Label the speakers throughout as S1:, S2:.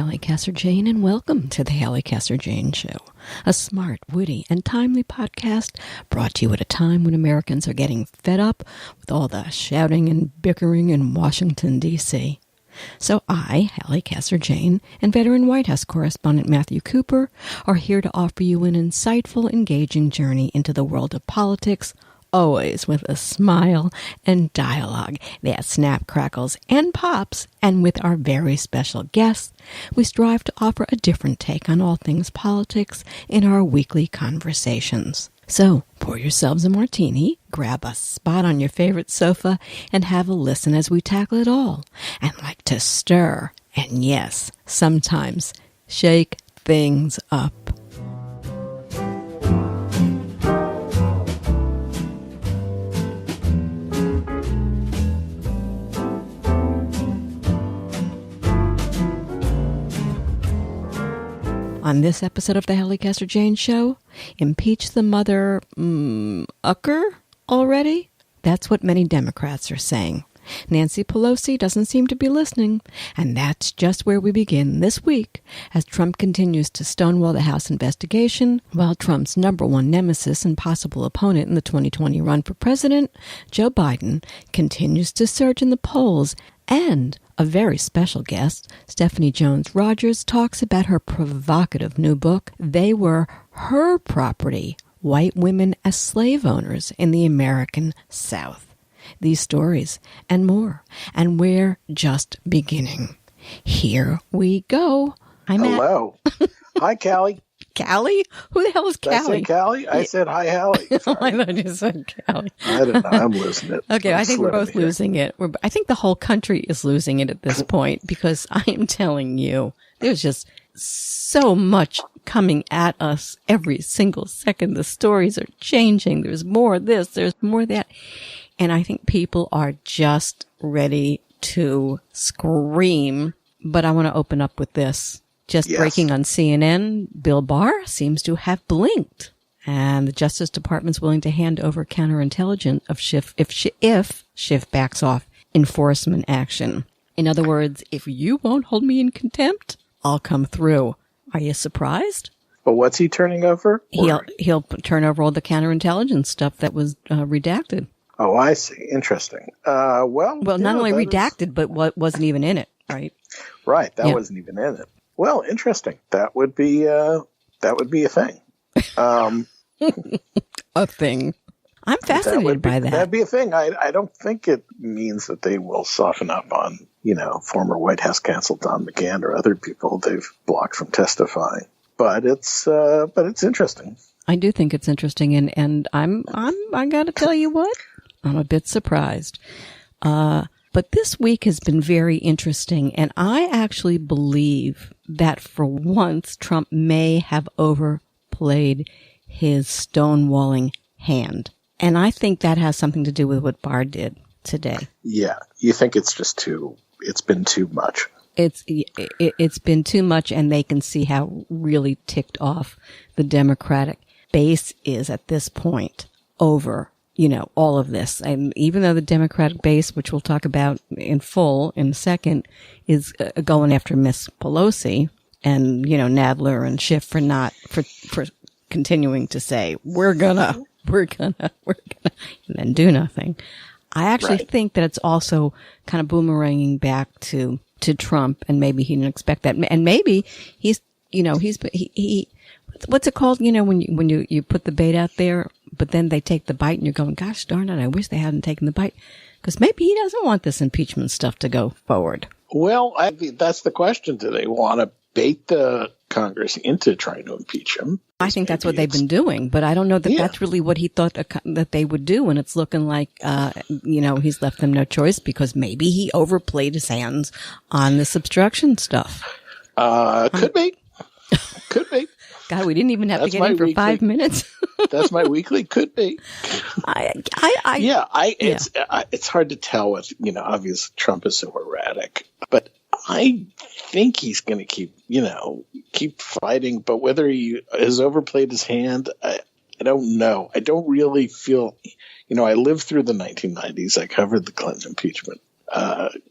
S1: Halli Casser-Jayne, and welcome to the Halli Casser-Jayne Show, a smart, witty, and timely podcast brought to you at a time when Americans are getting fed up with all the shouting and bickering in Washington, D.C. So I, Halli Casser-Jayne, and veteran White House correspondent Matthew Cooper are here to offer you an insightful, engaging journey into the world of politics, always with a smile and dialogue that snap, crackles, and pops. And with our very special guests, we strive to offer a different take on all things politics in our weekly conversations. So pour yourselves a martini, grab a spot on your favorite sofa, and have a listen as we tackle it all, and like to stir, and yes, sometimes shake things up. On this episode of the Halli Casser-Jayne Show, impeach the mother, Cker already? That's what many Democrats are saying. Nancy Pelosi doesn't seem to be listening, and that's just where we begin this week as Trump continues to stonewall the House investigation, while Trump's number one nemesis and possible opponent in the 2020 run for president, Joe Biden, continues to surge in the polls, and a very special guest, Stephanie Jones-Rogers, talks about her provocative new book, They Were Her Property, White Women as Slave Owners in the American South. These stories and more, and we're just beginning. Here we go. I'm
S2: Hello. Hi, Callie.
S1: Callie? Who the hell is Callie?
S2: Did I say Callie? I said hi, Hallie.
S1: I thought you said Callie.
S2: I don't know. I'm losing it.
S1: Okay, I think we're both
S2: here.
S1: losing it. I think the whole country is losing it at this point, because I am telling you, there's just so much coming at us every single second. The stories are changing. There's more of this, there's more of that. And I think people are just ready to scream. But I want to open up with this. Just breaking on CNN, Bill Barr seems to have blinked. And the Justice Department's willing to hand over counterintelligence if Schiff backs off enforcement action. In other words, if you won't hold me in contempt, I'll come through. Are you surprised?
S2: But what's he turning over?
S1: He'll turn over all the counterintelligence stuff that was redacted.
S2: Oh, I see. Interesting. Well,
S1: not only redacted, but what wasn't even in it, right?
S2: Right. That wasn't even in it. Well, interesting. That would be a thing.
S1: A thing. I'm fascinated by that.
S2: That'd be a thing. I don't think it means that they will soften up on, former White House counsel Don McGahn or other people they've blocked from testifying. But it's interesting. I
S1: do think it's interesting, and I got to tell you what, I'm a bit surprised. But this week has been very interesting, and I actually believe that for once Trump may have overplayed his stonewalling hand. And I think that has something to do with what Barr did today.
S2: Yeah. You think it's been too much.
S1: It's been too much, and they can see how really ticked off the Democratic base is at this point over all of this. And even though the Democratic base, which we'll talk about in full in a second, is going after Miss Pelosi and, Nadler and Schiff for continuing to say, we're gonna, and then do nothing. I actually think that it's also kind of boomeranging back to Trump, and maybe he didn't expect that. And maybe he's what's it called? When you put the bait out there, but then they take the bite and you're going, gosh darn it, I wish they hadn't taken the bite. Because maybe he doesn't want this impeachment stuff to go forward.
S2: Well, that's the question. Do they want to bait the Congress into trying to impeach him?
S1: I think that's what they've been doing, but I don't know that that's really what he thought that they would do. And it's looking like, he's left them no choice, because maybe he overplayed his hands on this obstruction stuff.
S2: Could be. Could be.
S1: God, we didn't even have to get in for 5 minutes.
S2: That's my weekly could be. It's hard to tell with, obviously Trump is so erratic, but I think he's going to keep fighting, but whether he has overplayed his hand, I don't know. I don't really feel, I lived through the 1990s. I covered the Clinton impeachment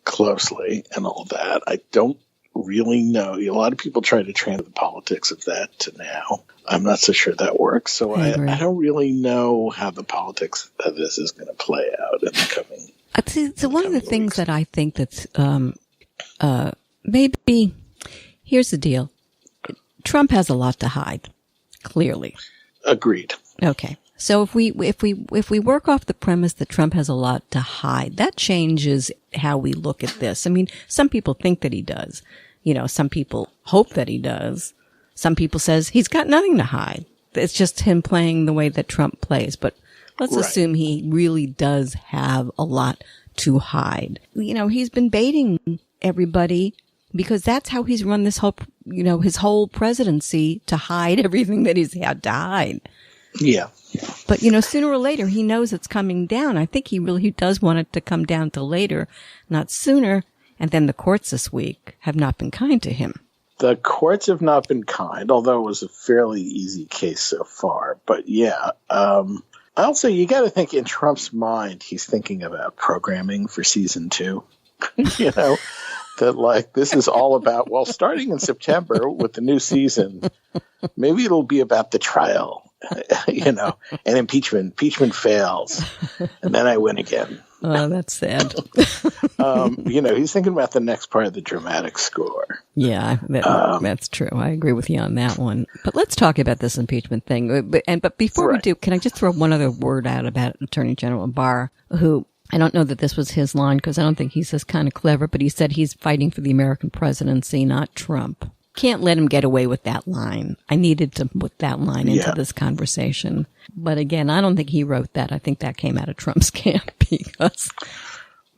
S2: closely and all that. I don't really know. A lot of people try to transfer the politics of that to now. I'm not so sure that works. So I don't really know how the politics of this is going to play out in the coming.
S1: So one of the things that I think that's maybe here's the deal: Trump has a lot to hide. Clearly,
S2: agreed.
S1: Okay. So if we work off the premise that Trump has a lot to hide, that changes how we look at this. I mean, some people think that he does. Some people hope that he does. Some people says he's got nothing to hide. It's just him playing the way that Trump plays. But let's assume he really does have a lot to hide. He's been baiting everybody because that's how he's run this whole, his whole presidency, to hide everything that he's had to hide.
S2: Yeah.
S1: But, sooner or later, he knows it's coming down. I think he really does want it to come down to later, not sooner. And then the courts this week have not been kind to him.
S2: The courts have not been kind, although it was a fairly easy case so far. But yeah, also you got to think in Trump's mind, he's thinking about programming for season 2. That this is all about, starting in September with the new season, maybe it'll be about the trial, and impeachment. Impeachment fails, and then I win again.
S1: Oh, that's sad.
S2: He's thinking about the next part of the dramatic score.
S1: Yeah, that's true. I agree with you on that one. But let's talk about this impeachment thing. But before we do, can I just throw one other word out about Attorney General Barr, who, I don't know that this was his line because I don't think he's this kind of clever, but he said he's fighting for the American presidency, not Trump. Can't let him get away with that line. I needed to put that line into this conversation. But again, I don't think he wrote that. I think that came out of Trump's camp because...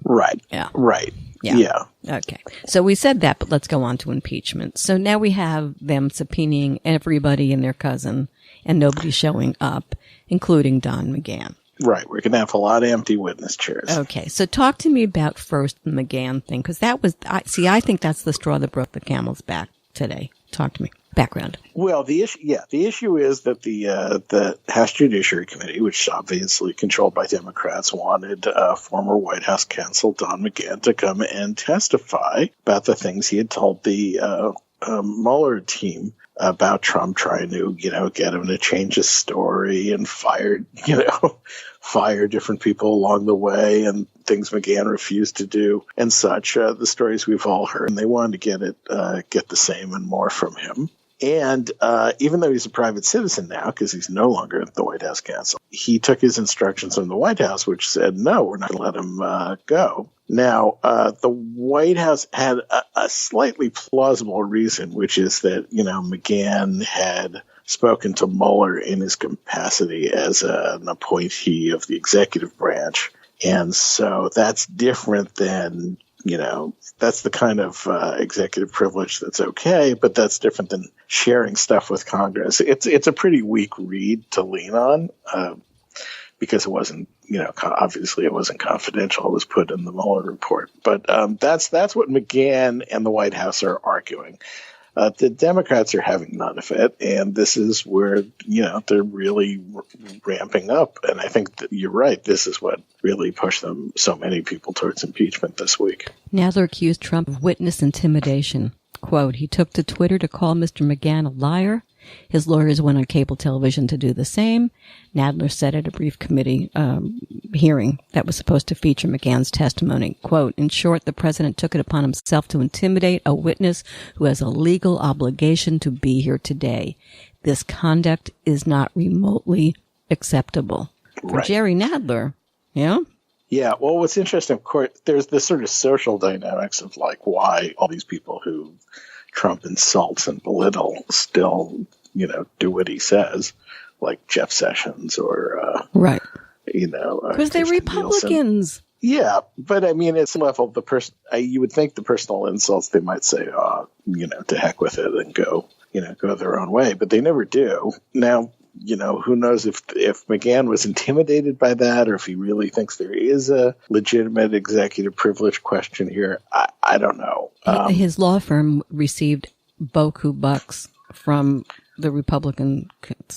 S2: Right.
S1: Yeah.
S2: Right. Yeah.
S1: Okay. So we said that, but let's go on to impeachment. So now we have them subpoenaing everybody and their cousin and nobody showing up, including Don McGahn.
S2: Right. We're going to have a lot of empty witness chairs.
S1: Okay. So talk to me about first the McGahn thing, because that was, I think that's the straw that broke the camel's back today. Talk to me. Background.
S2: Well, the issue is that the House Judiciary Committee, which is obviously controlled by Democrats, wanted former White House counsel Don McGahn to come and testify about the things he had told the Mueller team about Trump trying to, get him to change his story and fire different people along the way and things McGahn refused to do and such. The stories we've all heard, and they wanted to get the same and more from him. And even though he's a private citizen now, because he's no longer the White House counsel, he took his instructions from the White House, which said, no, we're not going to let him go. Now, the White House had a slightly plausible reason, which is that, McGahn had spoken to Mueller in his capacity as an appointee of the executive branch. And so that's different than, that's the kind of executive privilege that's okay, but that's different than sharing stuff with Congress. It's a pretty weak read to lean on because it wasn't, obviously it wasn't confidential. It was put in the Mueller report. But that's what McGahn and the White House are arguing. The Democrats are having none of it, and this is where, they're really ramping up. And I think that you're right. This is what really pushed so many people towards impeachment this week.
S1: Nadler accused Trump of witness intimidation. Quote, he took to Twitter to call Mr. McGahn a liar. His lawyers went on cable television to do the same. Nadler said at a brief committee hearing that was supposed to feature McGahn's testimony, quote, in short, the president took it upon himself to intimidate a witness who has a legal obligation to be here today. This conduct is not remotely acceptable. For Jerry Nadler, yeah?
S2: Yeah, well, what's interesting, of course, there's this sort of social dynamics of why all these people who Trump insults and belittle still, do what he says, like Jeff Sessions or,
S1: right. Because they're Republicans.
S2: Yeah, but I mean, it's level the person. You would think the personal insults they might say, to heck with it and go their own way, but they never do. Now, who knows if McGahn was intimidated by that or if he really thinks there is a legitimate executive privilege question here. I don't know.
S1: His law firm received beaucoup bucks from the Republican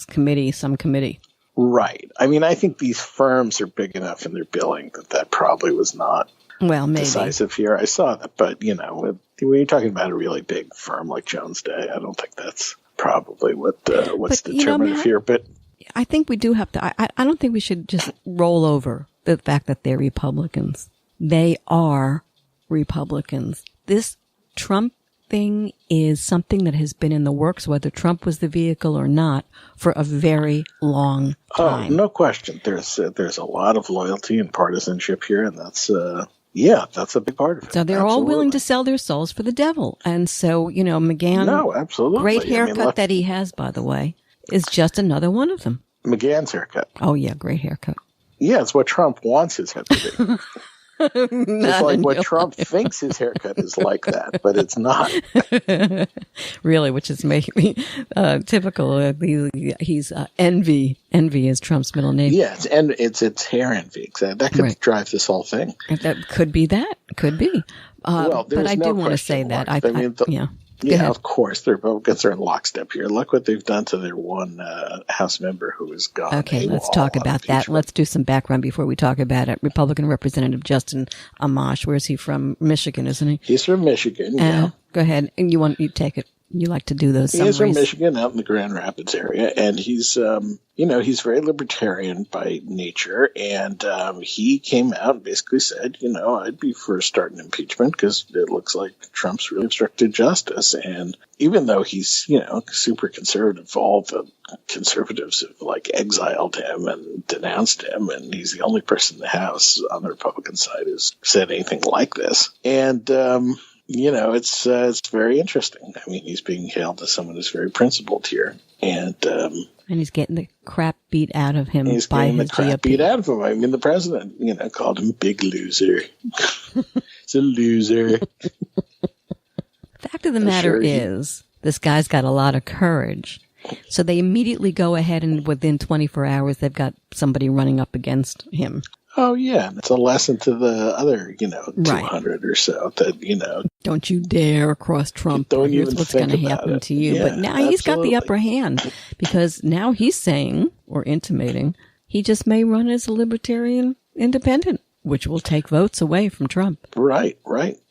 S1: committee, some committee.
S2: Right. I mean, I think these firms are big enough in their billing that probably was not
S1: Well, maybe.
S2: decisive here. I saw that, but when you're talking about a really big firm like Jones Day, I don't think that's probably what's determinative
S1: Matt,
S2: here. But
S1: I think we do have to. I don't think we should just roll over the fact that they're Republicans. They are Republicans. This Trump thing is something that has been in the works, whether Trump was the vehicle or not, for a very long time.
S2: Oh, no question. There's a lot of loyalty and partisanship here, and that's a big part of it.
S1: So they're all willing to sell their souls for the devil. And so, McGahn,
S2: no, absolutely.
S1: Great haircut that he has, by the way, is just another one of them.
S2: McGahn's haircut.
S1: Oh, yeah, great haircut.
S2: Yeah, it's what Trump wants his head to be. It's like what Trump thinks his haircut is like that, but it's not.
S1: Really, which is maybe typical. He's envy. Envy is Trump's middle name.
S2: Yeah, it's hair envy. That could drive this whole thing.
S1: That could be that. Could be. But I do want to say that.
S2: Yeah, of course, the Republicans are in lockstep here. Look what they've done to their one House member who is gone.
S1: Okay, let's talk about that. Let's do some background before we talk about it. Republican Representative Justin Amash. Where's he from? Michigan, isn't he?
S2: He's from Michigan, yeah.
S1: Go ahead. And you take it. You like to do those summaries.
S2: He's from Michigan, out in the Grand Rapids area, and he's, he's very libertarian by nature, and he came out and basically said, I'd be for starting impeachment because it looks like Trump's really obstructed justice, and even though he's, super conservative, all the conservatives have, exiled him and denounced him, and he's the only person in the House on the Republican side who's said anything like this, and it's very interesting. I mean, he's being hailed as someone who's very principled here, and
S1: he's getting the crap beat out of him by his GOP. He's getting the crap
S2: beat out of him. I mean, the president, called him big loser. He's a loser.
S1: Fact of the matter is, this guy's got a lot of courage. So they immediately go ahead and within 24 hours, they've got somebody running up against him.
S2: Oh, yeah. It's a lesson to the other, 200 or so that,
S1: don't you dare cross Trump.
S2: Don't
S1: Here's
S2: even
S1: what's
S2: think
S1: going to
S2: about
S1: happen
S2: it.
S1: to you.
S2: Yeah,
S1: but now he's got the upper hand because now he's saying or intimating he just may run as a libertarian independent, which will take votes away from Trump.
S2: Right.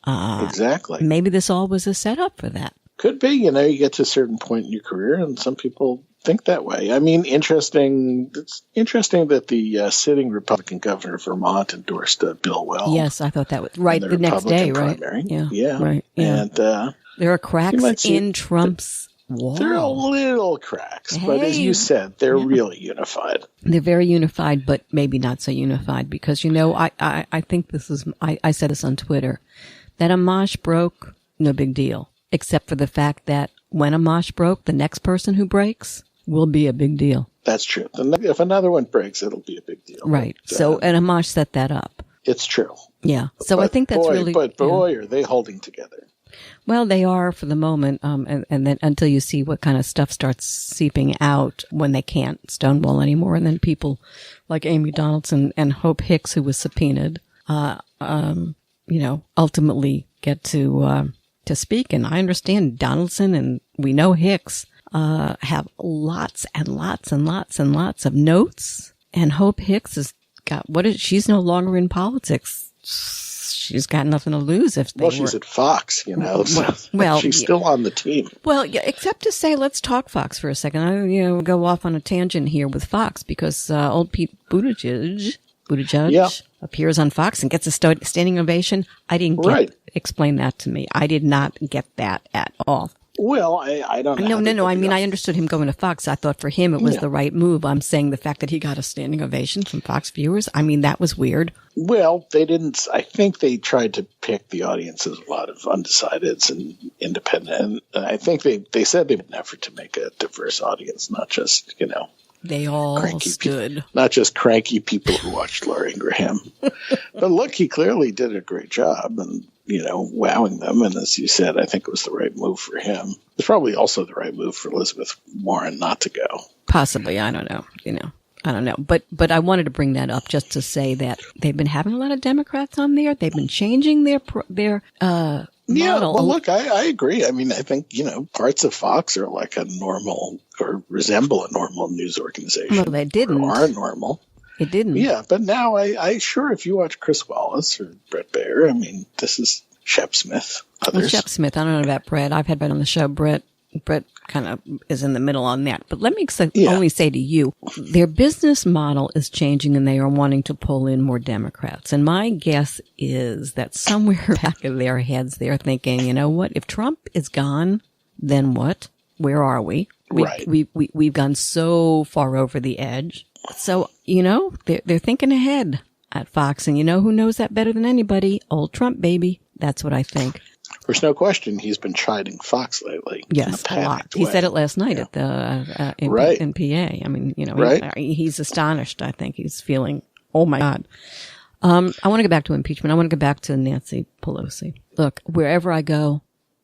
S2: Exactly.
S1: Maybe this all was a setup for that.
S2: Could be. You get to a certain point in your career and some people think that way. I mean, interesting. It's interesting that the sitting Republican governor of Vermont endorsed Bill Weld.
S1: Yes, I thought that was right the next day, right?
S2: Primary.
S1: Yeah, right. Yeah.
S2: And
S1: there are cracks in Trump's wall.
S2: There are little cracks, but as you said, they're really unified.
S1: They're very unified, but maybe not so unified because I think this is. I said this on Twitter that Amash broke, no big deal, except for the fact that when Amash broke, the next person who breaks will be a big deal.
S2: That's true. If another one breaks, it'll be a big deal.
S1: Right. And Amash set that up.
S2: It's true.
S1: Yeah. So I think that's really...
S2: But boy, are they holding together.
S1: Well, they are for the moment, and then until you see what kind of stuff starts seeping out when they can't stonewall anymore, and then people like Amy Donaldson and Hope Hicks, who was subpoenaed, ultimately get to speak. And I understand Donaldson and we know Hicks have lots and lots and lots and lots of notes. And Hope Hicks has got she's no longer in politics. She's got nothing to lose if they
S2: she's at Fox, Well, she's still on the team.
S1: Well, yeah, except to say, let's talk Fox for a second. I go off on a tangent here with Fox because old Pete Buttigieg appears on Fox and gets a standing ovation. I didn't explain that to me. I did not get that at all.
S2: Well, I don't know.
S1: No. I mean, I understood him going to Fox. I thought for him it was the right move. I'm saying the fact that he got a standing ovation from Fox viewers, I mean, that was weird.
S2: Well, they didn't. I think they tried to pick the audience as a lot of undecideds and independent. And I think they said they made an effort to make a diverse audience, not just,
S1: They all stood.
S2: Not just cranky people who watched Laura Ingraham. But look, he clearly did a great job and, wowing them. And as you said, I think it was the right move for him. It's probably also the right move for Elizabeth Warren not to go.
S1: Possibly. I don't know. I don't know. But I wanted to bring that up just to say that they've been having a lot of Democrats on there. They've been changing their model.
S2: Yeah, well, look, I agree. I mean, I think, parts of Fox are like a normal or resemble a normal news organization.
S1: Well, they didn't.
S2: Or are normal.
S1: It didn't.
S2: Yeah, but now I sure, if you watch Chris Wallace or Brett Baer, I mean, this is Shep Smith.
S1: Well, Shep Smith, I don't know about Brett. I've had Brett on the show. Brett kind of is in the middle on that. But let me only say to you, their business model is changing and they are wanting to pull in more Democrats. And my guess is that somewhere back of their heads, they're thinking, you know what, if Trump is gone, then what? Where are we? We've gone so far over the edge. So, you know, they're thinking ahead at Fox. And you know who knows that better than anybody? Old Trump, baby. That's what I think.
S2: There's no question he's been chiding Fox lately.
S1: Yes, a lot. He said it last night at the in PA. I mean, you know, he's astonished. I think he's feeling, oh my God. I want to go back to impeachment. I want to go back to Nancy Pelosi. Look, wherever I go,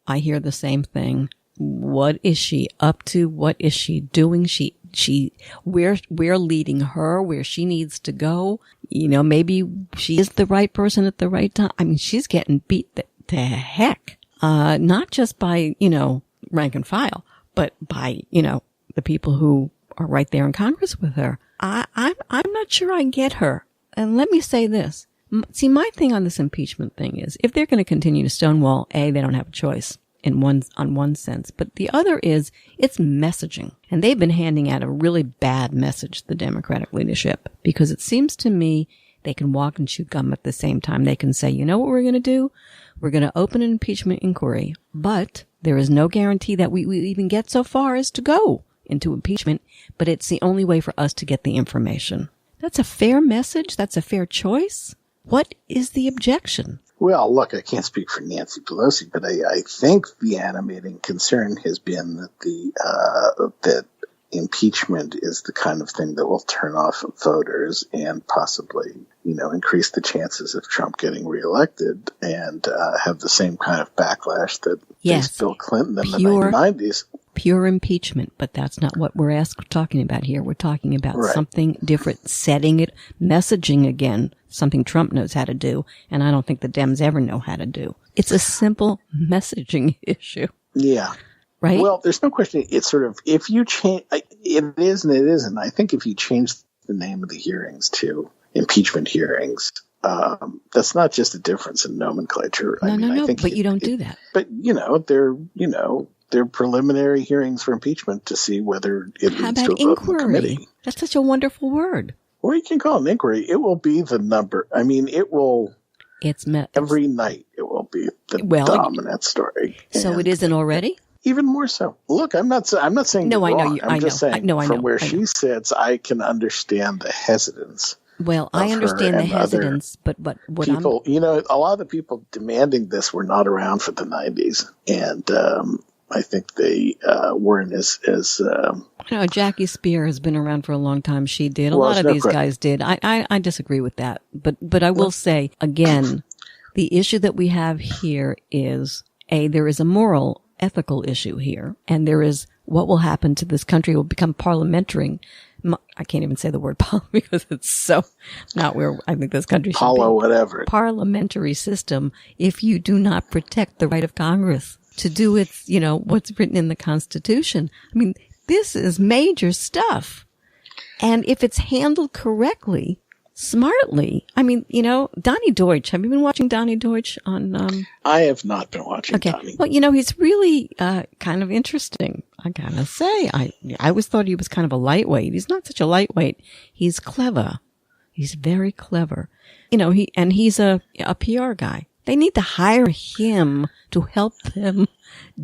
S1: I hear the same thing. What is she up to? What is she doing? We're leading her where she needs to go. You know, maybe she is the right person at the right time. I mean, she's getting beat to heck. Not just by, you know, rank and file, but by, you know, the people who are right there in Congress with her. I'm not sure I get her. And let me say this. See, my thing on this impeachment thing is if they're going to continue to stonewall, they don't have a choice on one sense. But the other is it's messaging. And they've been handing out a really bad message to the Democratic leadership because it seems to me they can walk and chew gum at the same time. They can say, you know what we're going to do? We're going to open an impeachment inquiry, but there is no guarantee that we even get so far as to go into impeachment, but it's the only way for us to get the information. That's a fair message. That's a fair choice. What is the objection?
S2: Well, look, I can't speak for Nancy Pelosi, but I think the animating concern has been that that impeachment is the kind of thing that will turn off voters and possibly, you know, increase the chances of Trump getting reelected and have the same kind of backlash that faced Bill Clinton in the 1990s.
S1: Pure impeachment, but that's not what we're talking about here. We're talking about something different, setting it, messaging again, something Trump knows how to do, and I don't think the Dems ever know how to do. It's a simple messaging issue.
S2: Yeah.
S1: Right?
S2: Well, there's no question. It's sort of, if you change, it is and it isn't. I think if you change the name of the hearings to impeachment hearings, that's not just a difference in nomenclature.
S1: No, but you don't do that.
S2: But, they're preliminary hearings for impeachment to see whether it leads to a vote in the committee.
S1: That's such a wonderful word.
S2: Or you can call it an inquiry. It will be the number. I mean, it will. Every night it will be the dominant story.
S1: So it isn't already?
S2: Even more so. Look, I'm not saying
S1: no,
S2: you're
S1: I know
S2: wrong.
S1: you.
S2: I'm just saying from where
S1: she
S2: sits, I can understand the hesitance.
S1: Well, I understand the hesitance, but what
S2: people, a lot of the people demanding this were not around for the 90s, and I think they weren't as
S1: Jackie Spear has been around for a long time. She did. A lot of these guys did. I disagree with that. But I will say, again, the issue that we have here is, there is a moral, ethical issue here. And there is what will happen to this country. It will become parliamentary. I can't even say the word because it's so not where I think this country should be.
S2: Whatever.
S1: Parliamentary system if you do not protect the right of Congress to do its, what's written in the Constitution. I mean, this is major stuff. And if it's handled correctly, smartly, I mean, Donnie Deutsch, have you been watching Donnie Deutsch on,
S2: I have not been watching Donnie.
S1: Well, he's really, kind of interesting. I gotta say, I always thought he was kind of a lightweight. He's not such a lightweight. He's clever. He's very clever. He's a PR guy. They need to hire him to help them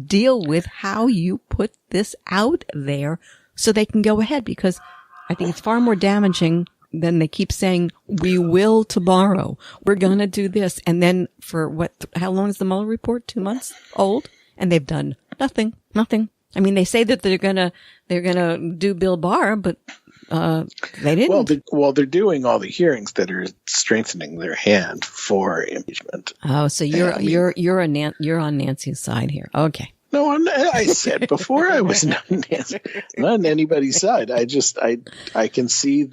S1: deal with how you put this out there so they can go ahead, because I think it's far more damaging than they keep saying, we will tomorrow. We're going to do this. And then for how long is the Mueller report? 2 months old? And they've done nothing. I mean, they say that they're going to do Bill Barr, but they didn't.
S2: Well, they're doing all the hearings that are strengthening their hand for impeachment.
S1: Oh, so you're on Nancy's side here. Okay.
S2: No, I said before I was not on anybody's side. I can see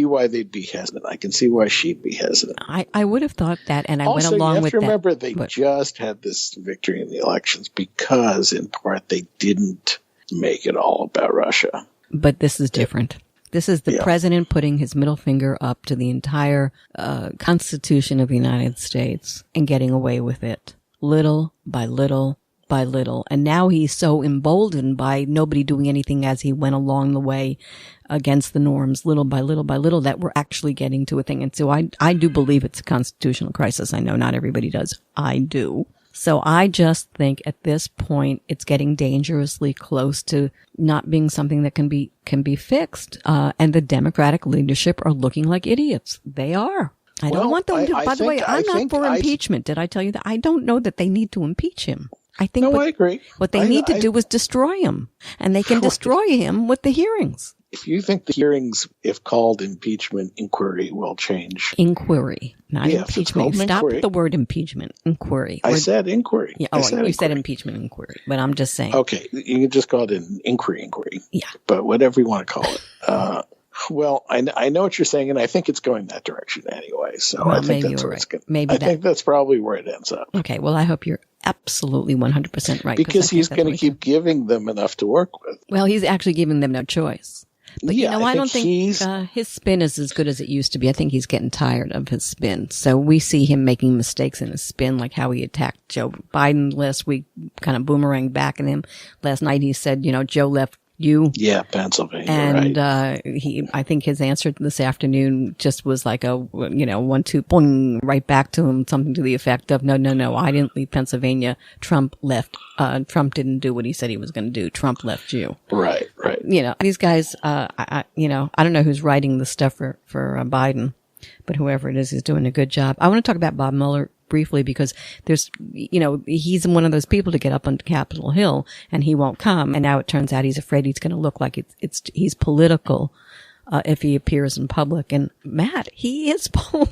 S2: why they'd be hesitant. I can see why she'd be hesitant.
S1: I would have thought that, and I went along with that. Also, you have to remember
S2: they just had this victory in the elections because, in part, they didn't make it all about Russia.
S1: But this is different. This is the president putting his middle finger up to the entire Constitution of the United States and getting away with it, little by little by little. And now he's so emboldened by nobody doing anything as he went along the way against the norms, little by little by little, that we're actually getting to a thing. And so I do believe it's a constitutional crisis. I know not everybody does. I do. So I just think at this point it's getting dangerously close to not being something that can be fixed. And the Democratic leadership are looking like idiots. They are. I don't want them to. By the way, I'm not for impeachment. Did I tell you that? I don't know that they need to impeach him. I think
S2: I agree.
S1: What they need to do is destroy him, and they can destroy him with the hearings.
S2: If you think the hearings, if called impeachment inquiry, will change.
S1: Inquiry, not impeachment. Stop with the word impeachment. Inquiry.
S2: I said inquiry.
S1: Yeah, you said impeachment inquiry, but I'm just saying.
S2: Okay, you can just call it an inquiry.
S1: Yeah.
S2: But whatever you want to call it. Well, I know what you're saying, and I think it's going that direction anyway. So I think that's where it's going. I think that's probably where it ends up.
S1: Okay, well, I hope you're absolutely 100% right.
S2: Because he's going to keep giving them enough to work with.
S1: Well, he's actually giving them no choice. But, I don't think his spin is as good as it used to be. I think he's getting tired of his spin. So we see him making mistakes in his spin, like how he attacked Joe Biden last week, kind of boomerang back at him. Last night he said, Joe left you. Yeah,
S2: Pennsylvania,
S1: and,
S2: right.
S1: I think his answer this afternoon just was like a, 1-2, boing, right back to him, something to the effect of, no, I didn't leave Pennsylvania. Trump left. Trump didn't do what he said he was going to do. Trump left you.
S2: Right.
S1: These guys, I don't know who's writing the stuff for Biden, but whoever it is doing a good job. I want to talk about Bob Mueller briefly because there's, he's one of those people to get up on Capitol Hill and he won't come. And now it turns out he's afraid he's going to look like he's political, if he appears in public. And Matt, he is political.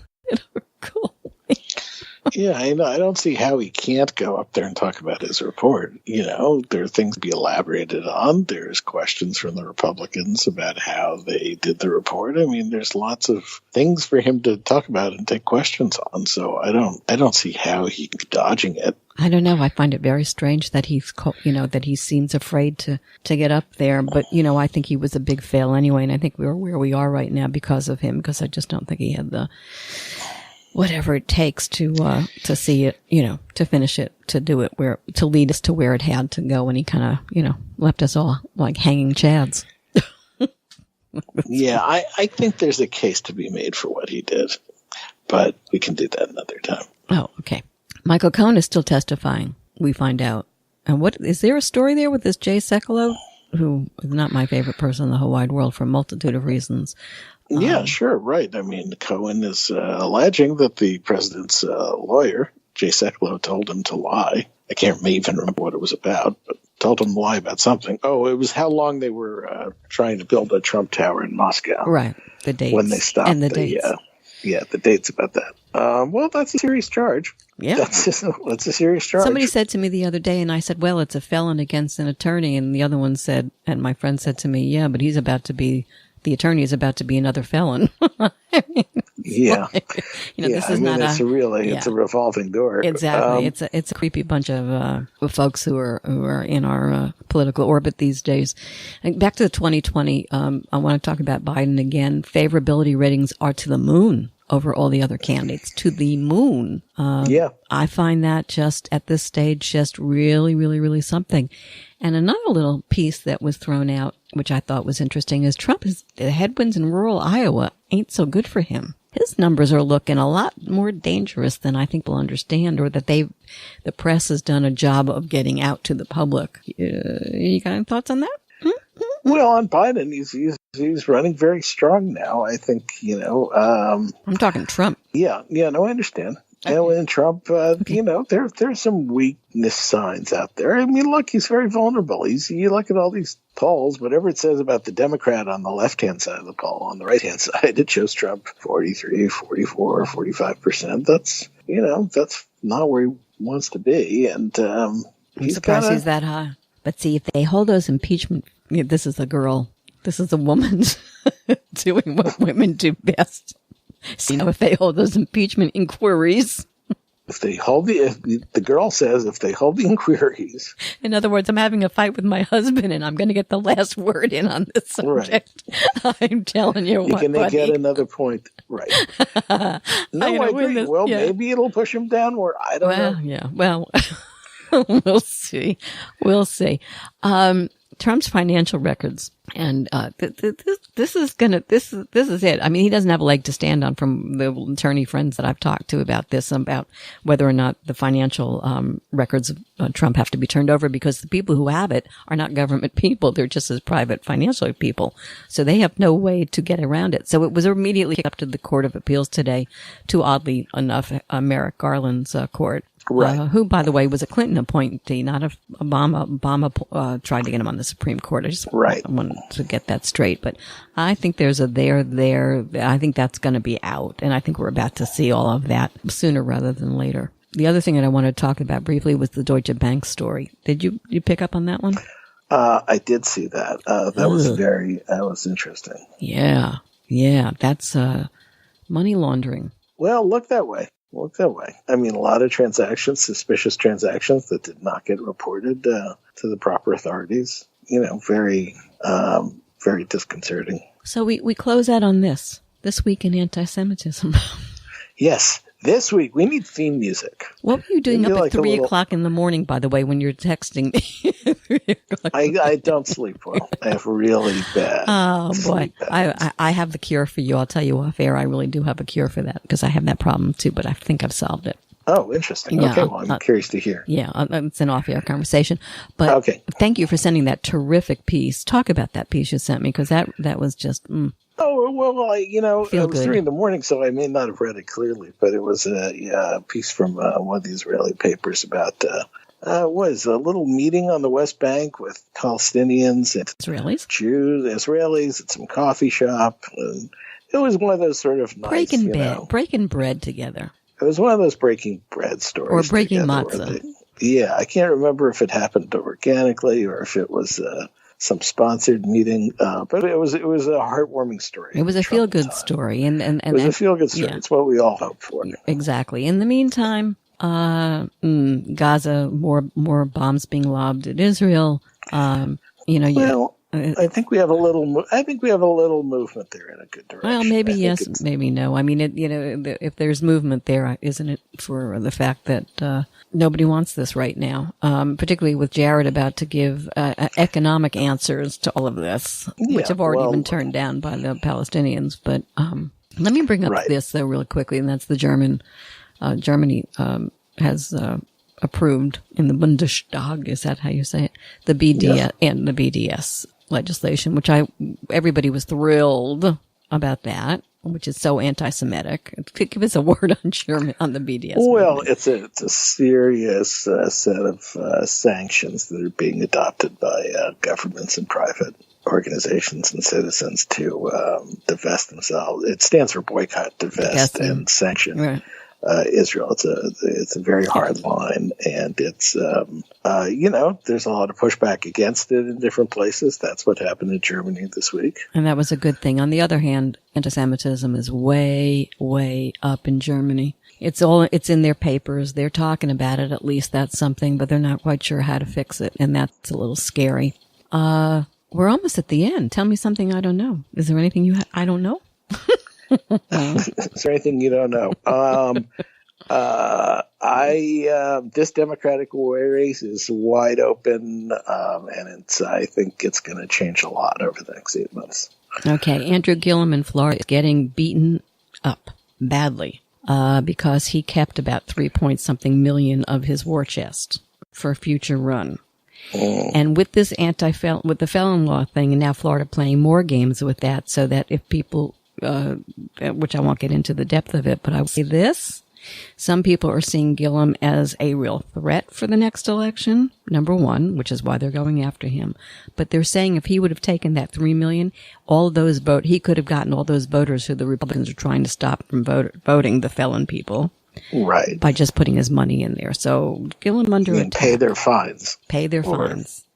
S2: Yeah, I know. I don't see how he can't go up there and talk about his report. There are things to be elaborated on. There's questions from the Republicans about how they did the report. I mean, there's lots of things for him to talk about and take questions on. So I don't see how he can be dodging it.
S1: I don't know. I find it very strange that that he seems afraid to get up there. But, I think he was a big fail anyway. And I think we're where we are right now because of him, because I just don't think he had the whatever it takes to see it, to finish it, to do it, to lead us to where it had to go. And he kind of, left us all like hanging chads.
S2: Yeah, I think there's a case to be made for what he did, but we can do that another time.
S1: Oh, okay. Michael Cohen is still testifying, we find out. And is there a story there with this Jay Sekulow, who is not my favorite person in the whole wide world for a multitude of reasons?
S2: Yeah, sure, right. I mean, Cohen is alleging that the president's lawyer, Jay Sekulow, told him to lie. I can't even remember what it was about, but told him to lie about something. Oh, it was how long they were trying to build a Trump Tower in Moscow.
S1: Right, the dates.
S2: When they stopped.
S1: And the dates.
S2: The dates about that. Well, that's a serious charge.
S1: Yeah.
S2: That's a serious charge.
S1: Somebody said to me the other day, and I said, well, it's a felon against an attorney. And the other one said, and my friend said to me, yeah, but the attorney is about to be another felon.
S2: Yeah.
S1: This is not
S2: it's a revolving door.
S1: Exactly. It's a creepy bunch of folks who are in our political orbit these days. And back to the 2020, I want to talk about Biden again. Favorability ratings are to the moon over all the other candidates, to the moon. I find that just at this stage, just really, really, really something. And another little piece that was thrown out, which I thought was interesting, is the headwinds in rural Iowa ain't so good for him. His numbers are looking a lot more dangerous than I think we'll understand, or that the press has done a job of getting out to the public. You got any thoughts on that?
S2: Well, on Biden, he's running very strong now. I think,
S1: I'm talking Trump.
S2: Yeah, no, I understand. Okay. And Trump, there's some weakness signs out there. I mean, look, he's very vulnerable. You look at all these polls, whatever it says about the Democrat on the left-hand side of the poll, on the right-hand side, it shows Trump 43, 44, 45%. That's not where he wants to be. And
S1: I'm surprised he's that high. But see, if they hold those impeachment, this is a woman doing what women do best. So if they hold those impeachment inquiries,
S2: if the girl says, if they hold the inquiries.
S1: In other words, I'm having a fight with my husband and I'm going to get the last word in on this subject. Right. I'm telling you what,
S2: you're going to
S1: buddy.
S2: get another point. Right. No, I agree. Well, maybe it'll push him downward. I don't know.
S1: Yeah. Well, we'll see. We'll see. Trump's financial records, and this is it. I mean, he doesn't have a leg to stand on from the attorney friends that I've talked to about this, about whether or not the financial records of Trump have to be turned over, because the people who have it are not government people; they're just as private financial people, so they have no way to get around it. So it was immediately kicked up to the Court of Appeals today, to oddly enough, Merrick Garland's court.
S2: Right.
S1: Who, by the way, was a Clinton appointee, not Obama. Obama tried to get him on the Supreme Court. I just wanted to get that straight. But I think there's a there. I think that's going to be out. And I think we're about to see all of that sooner rather than later. The other thing that I wanted to talk about briefly was the Deutsche Bank story. Did you pick up on that one?
S2: I did see that. That was interesting.
S1: Yeah. That's money laundering.
S2: Well, look that way. I mean, a lot of transactions, suspicious transactions that did not get reported to the proper authorities. Very, very disconcerting.
S1: So we close out on this week in anti-Semitism.
S2: Yes. This week, we need theme music.
S1: What were you doing up at 3 o'clock in the morning, by the way, when you're texting me?
S2: I don't sleep well. I have really bad.
S1: Oh, boy. I have the cure for you. I'll tell you off air. I really do have a cure for that, because I have that problem, too, but I think I've solved it.
S2: Oh, interesting. Yeah, okay, well, I'm curious to hear.
S1: Yeah, it's an off-air conversation. But Thank you for sending that terrific piece. Talk about that piece you sent me, because that was just...
S2: Oh, well, it was 3 a.m, so I may not have read it clearly, but it was a piece from one of the Israeli papers about was a little meeting on the West Bank with Palestinians and
S1: Israelis,
S2: Jews, Israelis at some coffee shop. And it was one of those sort of nice,
S1: breaking bread together.
S2: It was one of those breaking bread stories.
S1: Or breaking matzah.
S2: I can't remember if it happened organically or if it was... some sponsored meeting, but it was a heartwarming story.
S1: It was a feel-good story, and
S2: it was a feel-good story. Yeah. It's what we all hope for.
S1: Exactly. In the meantime, Gaza, more bombs being lobbed at Israel.
S2: I think we have a little. I think we have a little movement there in a good direction.
S1: Well, maybe yes, maybe no. I mean, if there's movement there, isn't it for the fact that nobody wants this right now, particularly with Jared about to give economic answers to all of this, which have already been turned down by the Palestinians. But let me bring up this though really quickly, and that's the Germany has approved in the Bundestag. Is that how you say it? The BDS and the BDS legislation, which everybody was thrilled about that, which is so anti-Semitic. Give us a word on the BDS.
S2: Well,
S1: movement.
S2: it's a serious set of sanctions that are being adopted by governments and private organizations and citizens to divest themselves. It stands for boycott, divest, and sanction.
S1: Right.
S2: Israel. It's a very hard line, and it's there's a lot of pushback against it in different places. That's what happened in Germany this week,
S1: and that was a good thing. On the other hand, anti-Semitism is way, way up in Germany. It's in their papers. They're talking about it. At least that's something, but they're not quite sure how to fix it, and that's a little scary. We're almost at the end. Tell me something I don't know. Is there anything I don't know?
S2: Is there anything you don't know? This Democratic race is wide open, and I think it's going to change a lot over the next 8 months.
S1: Okay, Andrew Gillum in Florida is getting beaten up badly because he kept about 3-point-something million of his war chest for a future run. And with this with the felon law thing, and now Florida playing more games with that, so that if people, which I won't get into the depth of it, but I will say this: some people are seeing Gillum as a real threat for the next election, number one, which is why they're going after him. But they're saying if he would have taken that 3 million, he could have gotten all those voters who the Republicans are trying to stop from voting, the felon people.
S2: Right.
S1: By just putting his money in there. So Gillum under attack.
S2: Pay their fines.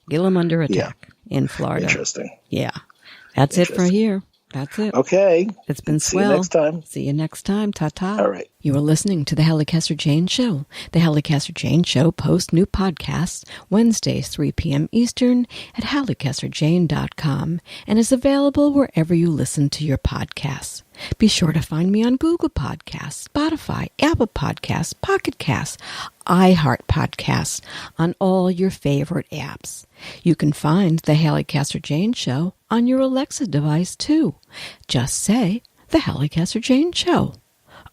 S1: Gillum under attack in Florida.
S2: Interesting.
S1: Yeah. That's it for here. That's it.
S2: Okay.
S1: It's been
S2: See
S1: swell.
S2: you next time.
S1: See you next time. Ta-ta.
S2: All right.
S1: You are listening to the Halli Casser-Jayne Show. The Halli Casser-Jayne Show posts new podcasts Wednesdays, 3 p.m. Eastern at hallicasserjayne.com and is available wherever you listen to your podcasts. Be sure to find me on Google Podcasts, Spotify, Apple Podcasts, Pocket Casts, iHeart Podcasts, on all your favorite apps. You can find the Halli Casser-Jayne Show on your Alexa device, too. Just say, the Halli Casser-Jayne Show.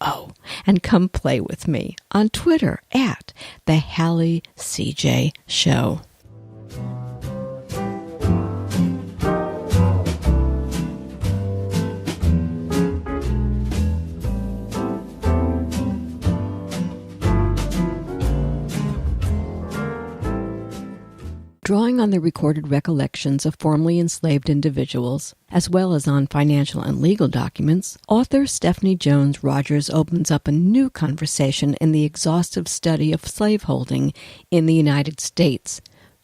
S1: Oh, and come play with me on Twitter at the Halli CJ Show. Drawing on the recorded recollections of formerly enslaved individuals, as well as on financial and legal documents, author Stephanie Jones Rogers opens up a new conversation in the exhaustive study of slaveholding in the United States,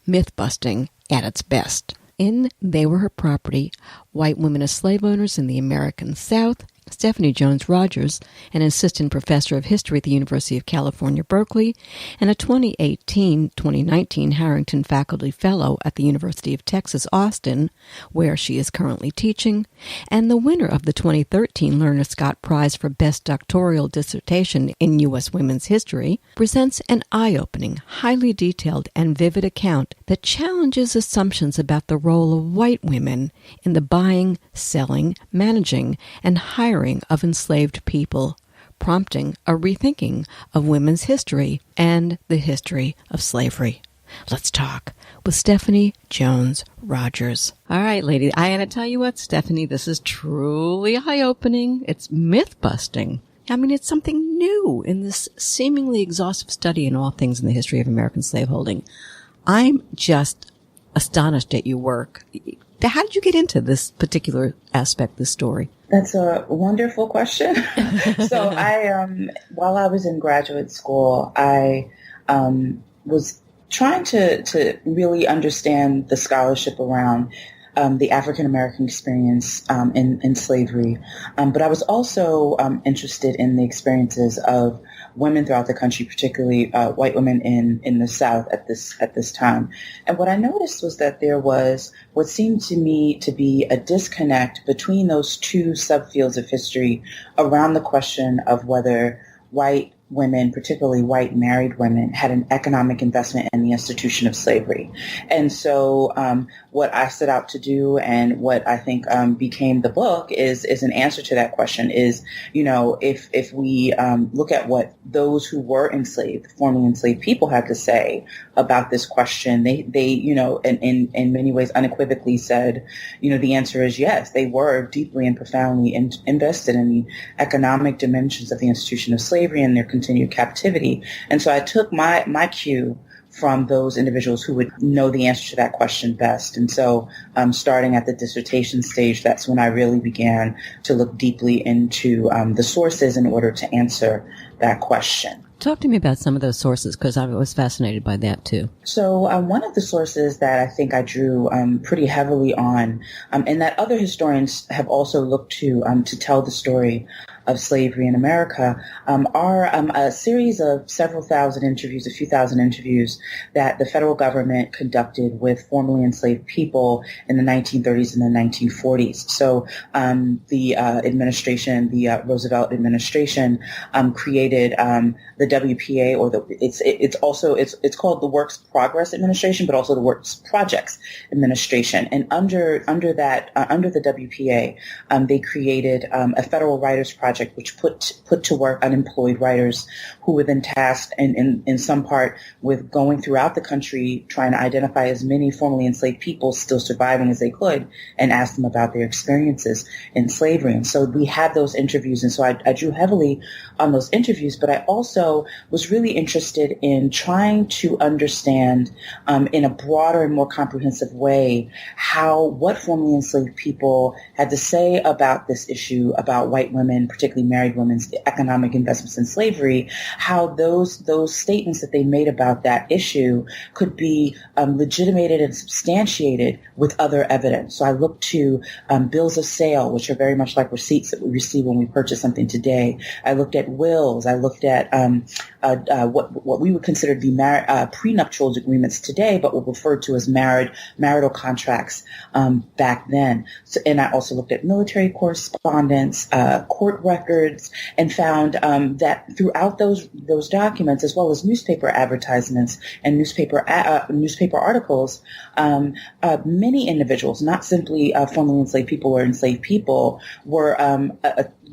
S1: myth-busting at its best. In They Were Her Property, White Women as Slave Owners in the American South, Stephanie Jones Rogers, an assistant professor of history at the University of California, Berkeley, and a 2018-2019 Harrington Faculty Fellow at the University of Texas, Austin, where she is currently teaching, and the winner of the 2013 Lerner Scott Prize for Best Doctoral Dissertation in U.S. Women's History, presents an eye-opening, highly detailed, and vivid account that challenges assumptions about the role of white women in the buying, selling, managing, and hiring of enslaved people, prompting a rethinking of women's history and the history of slavery. Let's talk with Stephanie Jones Rogers. All right, lady, I gotta tell you what, Stephanie, this is truly eye-opening. It's myth-busting. I mean, it's something new in this seemingly exhaustive study in all things in the history of American slaveholding. I'm just astonished at your work. How did you get into this particular aspect, this story?
S3: That's a wonderful question. So while I was in graduate school, I was trying to really understand the scholarship around the African American experience in slavery, but I was also interested in the experiences of women throughout the country, particularly white women in the South at this time. And what I noticed was that there was what seemed to me to be a disconnect between those two subfields of history around the question of whether white women, particularly white married women, had an economic investment in the institution of slavery. And so what I set out to do and what I think became the book is an answer to that question is, if we look at what those who were enslaved, formerly enslaved people had to say about this question, they in many ways unequivocally said, the answer is yes, they were deeply and profoundly invested in the economic dimensions of the institution of slavery and their continued captivity. And so I took my cue from those individuals who would know the answer to that question best. And so starting at the dissertation stage, that's when I really began to look deeply into the sources in order to answer that question.
S1: Talk to me about some of those sources, because I was fascinated by that too.
S3: So one of the sources that I think I drew pretty heavily on, and that other historians have also looked to tell the story of slavery in America, are a series of several thousand interviews, a few thousand interviews that the federal government conducted with formerly enslaved people in the 1930s and the 1940s. So the administration, the Roosevelt administration, created the WPA, or it's called the Works Progress Administration, but also the Works Projects Administration. And under the WPA, they created a federal writers project which put to work unemployed writers who were then tasked in some part with going throughout the country trying to identify as many formerly enslaved people still surviving as they could and ask them about their experiences in slavery. And so we had those interviews, and so I drew heavily on those interviews, but I also was really interested in trying to understand in a broader and more comprehensive way what formerly enslaved people had to say about this issue, about white women, particularly particularly married women's economic investments in slavery, how those statements that they made about that issue could be legitimated and substantiated with other evidence. So I looked to bills of sale, which are very much like receipts that we receive when we purchase something today. I looked at wills. I looked at what we would consider to be prenuptial agreements today, but were referred to as marital contracts back then. So, and I also looked at military correspondence, court records, and found that throughout those documents, as well as newspaper advertisements and newspaper articles, many individuals, not simply formerly enslaved people or enslaved people,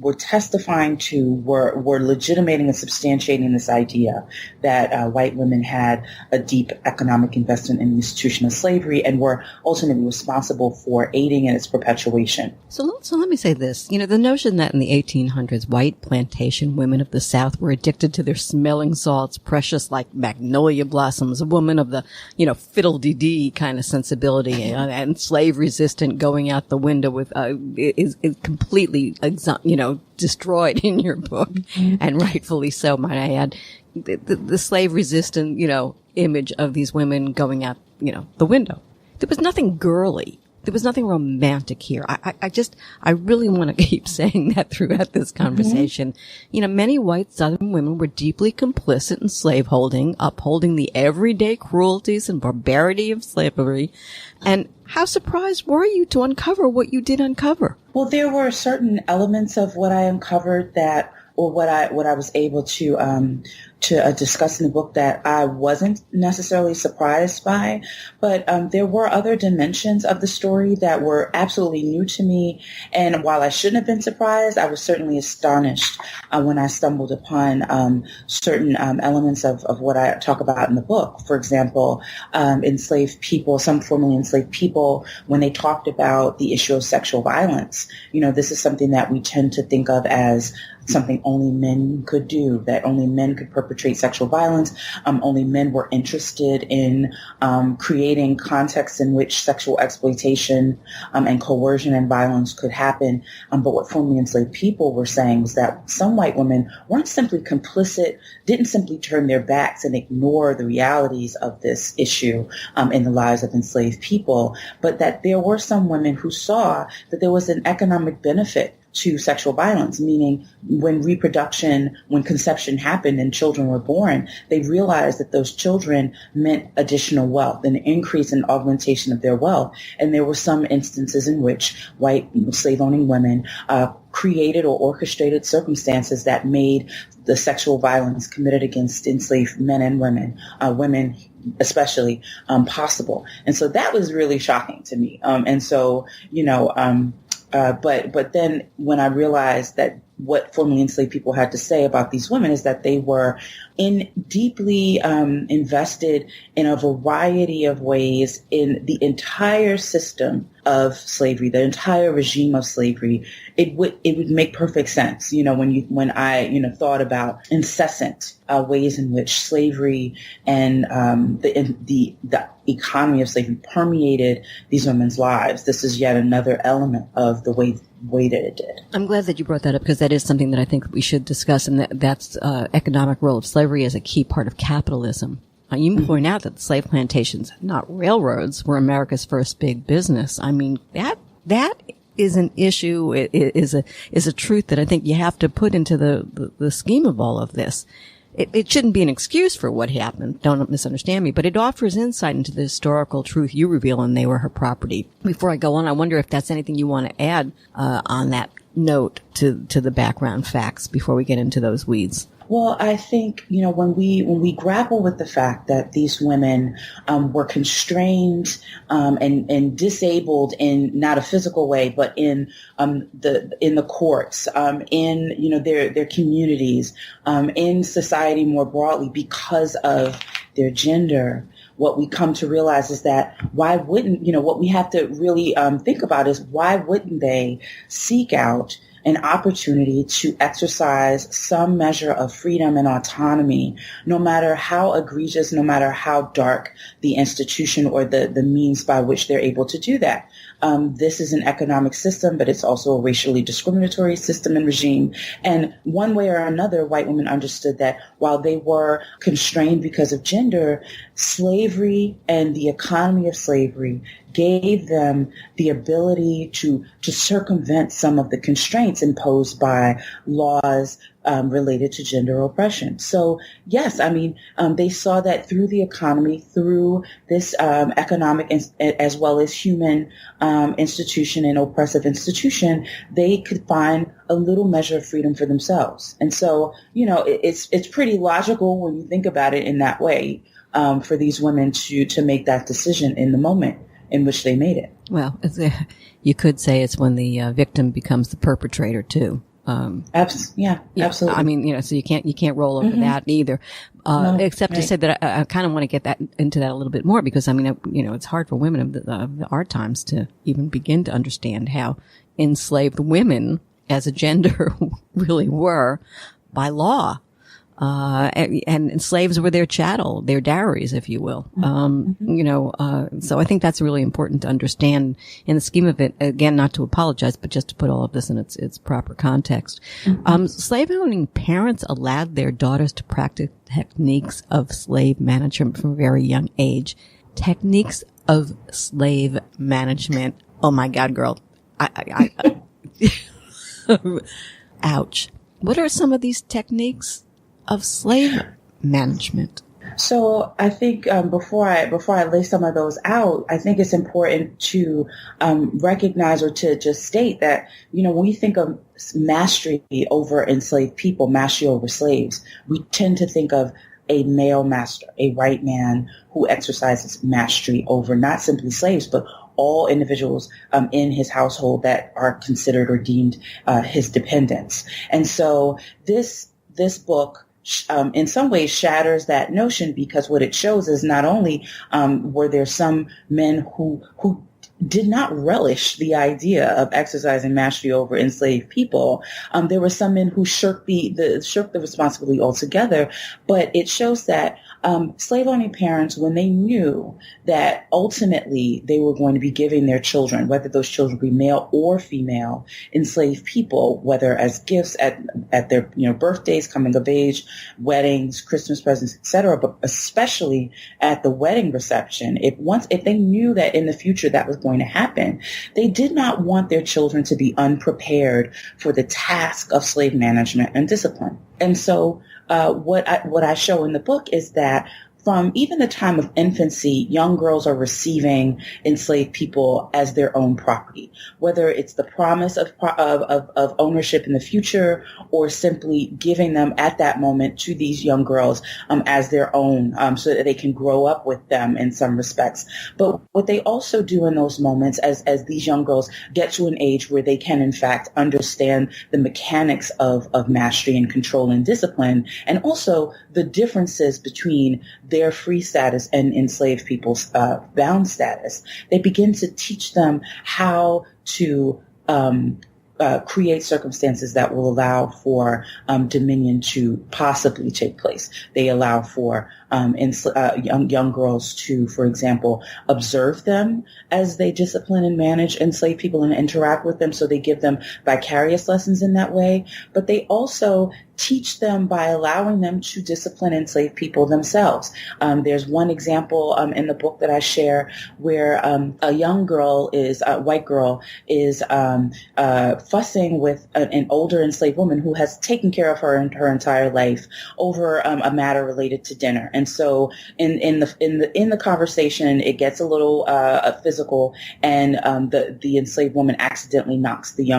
S3: were testifying to, were legitimating and substantiating this idea that white women had a deep economic investment in the institution of slavery and were ultimately responsible for aiding in its perpetuation.
S1: So let me say this. The notion that in the 1800s, white plantation women of the South were addicted to their smelling salts, precious like magnolia blossoms, a woman of the, fiddle-dee-dee kind of sensibility and slave resistant going out the window with, is completely, destroyed in your book, and rightfully so, might I add. The slave resistant, image of these women going out, the window. There was nothing girly. There was nothing romantic here. I really want to keep saying that throughout this conversation. Many white Southern women were deeply complicit in slaveholding, upholding the everyday cruelties and barbarity of slavery. And how surprised were you to uncover what you did uncover?
S3: Well, there were certain elements of what I uncovered what I was able to discuss in the book that I wasn't necessarily surprised by, but there were other dimensions of the story that were absolutely new to me. And while I shouldn't have been surprised, I was certainly astonished when I stumbled upon certain elements of what I talk about in the book. For example, enslaved people, some formerly enslaved people, when they talked about the issue of sexual violence, this is something that we tend to think of as something only men could do, that only men could perpetrate sexual violence. Only men were interested in creating contexts in which sexual exploitation and coercion and violence could happen. But what formerly enslaved people were saying was that some white women weren't simply complicit, didn't simply turn their backs and ignore the realities of this issue in the lives of enslaved people, but that there were some women who saw that there was an economic benefit to sexual violence, meaning when conception happened and children were born, they realized that those children meant additional wealth, an increase in augmentation of their wealth. And there were some instances in which white slave-owning women created or orchestrated circumstances that made the sexual violence committed against enslaved men and women especially, possible. And so that was really shocking to me. But then when I realized that what formerly enslaved people had to say about these women is that they were deeply invested in a variety of ways in the entire system of slavery, the entire regime of slavery, it would make perfect sense. When I thought about incessant ways in which slavery and the economy of slavery permeated these women's lives. This is yet another element of the way that it did.
S1: I'm glad that you brought that up, because that is something that I think we should discuss, and that's economic role of slavery as a key part of capitalism. You point out that slave plantations, not railroads, were America's first big business. I mean, that is an issue. It is a truth that I think you have to put into the scheme of all of this. It shouldn't be an excuse for what happened. Don't misunderstand me, but it offers insight into the historical truth you reveal, and they were her property. Before I go on, I wonder if that's anything you want to add on that note to the background facts before we get into those weeds.
S3: Well, I think, when we grapple with the fact that these women were constrained and disabled in not a physical way, but in the courts, in their communities, in society more broadly because of their gender, what we come to realize is that why wouldn't, what we have to really think about is why wouldn't they seek out an opportunity to exercise some measure of freedom and autonomy, no matter how egregious, no matter how dark the institution or the means by which they're able to do that. This is an economic system, but it's also a racially discriminatory system and regime. And one way or another, white women understood that while they were constrained because of gender, slavery and the economy of slavery gave them the ability to circumvent some of the constraints imposed by laws related to gender oppression. So yes, I mean, they saw that through the economy, through this economic as well as human institution and oppressive institution, they could find a little measure of freedom for themselves. And so, you know, it's pretty logical when you think about it in that way, for these women to make that decision in the moment in which they made it.
S1: Well, you could say it's when the victim becomes the perpetrator too.
S3: Yeah, absolutely.
S1: I mean, you know, so you can't roll over that either.
S3: No,
S1: except
S3: right.
S1: to say that I kind of want to get into that a little bit more, because I mean, you know, it's hard for women of our times to even begin to understand how enslaved women as a gender really were by law. And slaves were their chattel, their dowries, if you will. You know, so I think that's really important to understand in the scheme of it. Again, not to apologize, but just to put all of this in its proper context. Slave-owning parents allowed their daughters to practice techniques of slave management from a very young age. Techniques of slave management. Oh my God, girl. Ouch. What are some of these techniques of slave management?
S3: So I think before I lay some of those out, I think it's important to recognize or to just state that, you know, when we think of mastery over enslaved people, mastery over slaves, we tend to think of a male master, a white man who exercises mastery over not simply slaves, but all individuals in his household that are considered or deemed his dependents. And so this book in some ways shatters that notion, because what it shows is not only were there some men who did not relish the idea of exercising mastery over enslaved people. There were some men who shirked the responsibility altogether. But it shows that slave-owning parents, when they knew that ultimately they were going to be giving their children, whether those children be male or female, enslaved people, whether as gifts at their birthdays, coming of age, weddings, Christmas presents, etc., but especially at the wedding reception, if they knew that in the future that was going to happen, they did not want their children to be unprepared for the task of slave management and discipline. And so what I show in the book is that from even the time of infancy, young girls are receiving enslaved people as their own property, whether it's the promise of ownership in the future, or simply giving them at that moment to these young girls as their own, so that they can grow up with them in some respects. But what they also do in those moments, as these young girls get to an age where they can in fact understand the mechanics of mastery and control and discipline, and also the differences between their free status and enslaved people's bound status, they begin to teach them how to create circumstances that will allow for dominion to possibly take place. They allow for young girls to, for example, observe them as they discipline and manage enslaved people and interact with them. So they give them vicarious lessons in that way. But they also teach them by allowing them to discipline enslaved people themselves. There's one example in the book that I share where a white girl is fussing with an older enslaved woman who has taken care of her in her entire life over a matter related to dinner. And so in the conversation, it gets a little physical, and the enslaved woman accidentally knocks the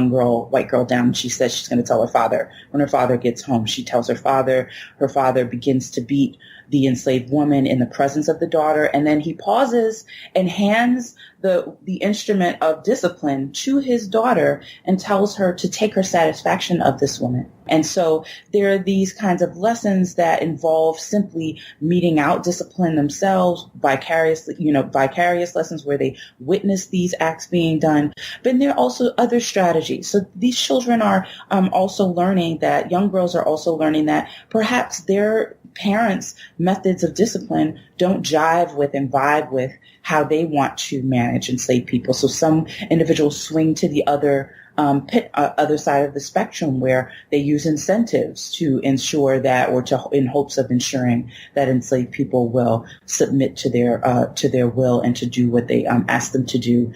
S3: white girl down. She says she's going to tell her father. When her father gets home, she tells her father. Her father begins to beat the enslaved woman in the presence of the daughter. And then he pauses and hands the instrument of discipline to his daughter and tells her to take her satisfaction of this woman. And so there are these kinds of lessons that involve simply meting out discipline themselves, vicarious lessons where they witness these acts being done. But there are also other strategies. So these children are also learning that, young girls are also learning that perhaps their parents' methods of discipline don't jive with and vibe with how they want to manage enslaved people. So some individuals swing to the other side of the spectrum, where they use incentives to ensure that, or in hopes of ensuring that enslaved people will submit to their will and to do what they ask them to do.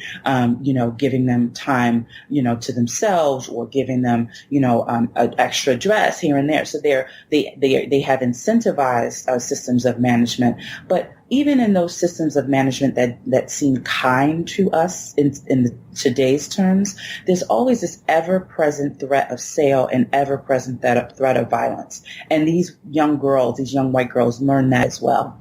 S3: Giving them time, to themselves, or giving them, an extra dress here and there. So they have incentivized systems of management, but even in those systems of management that seem kind to us in today's terms, there's always this ever-present threat of sale and ever-present threat of violence. And these young white girls learn that as well.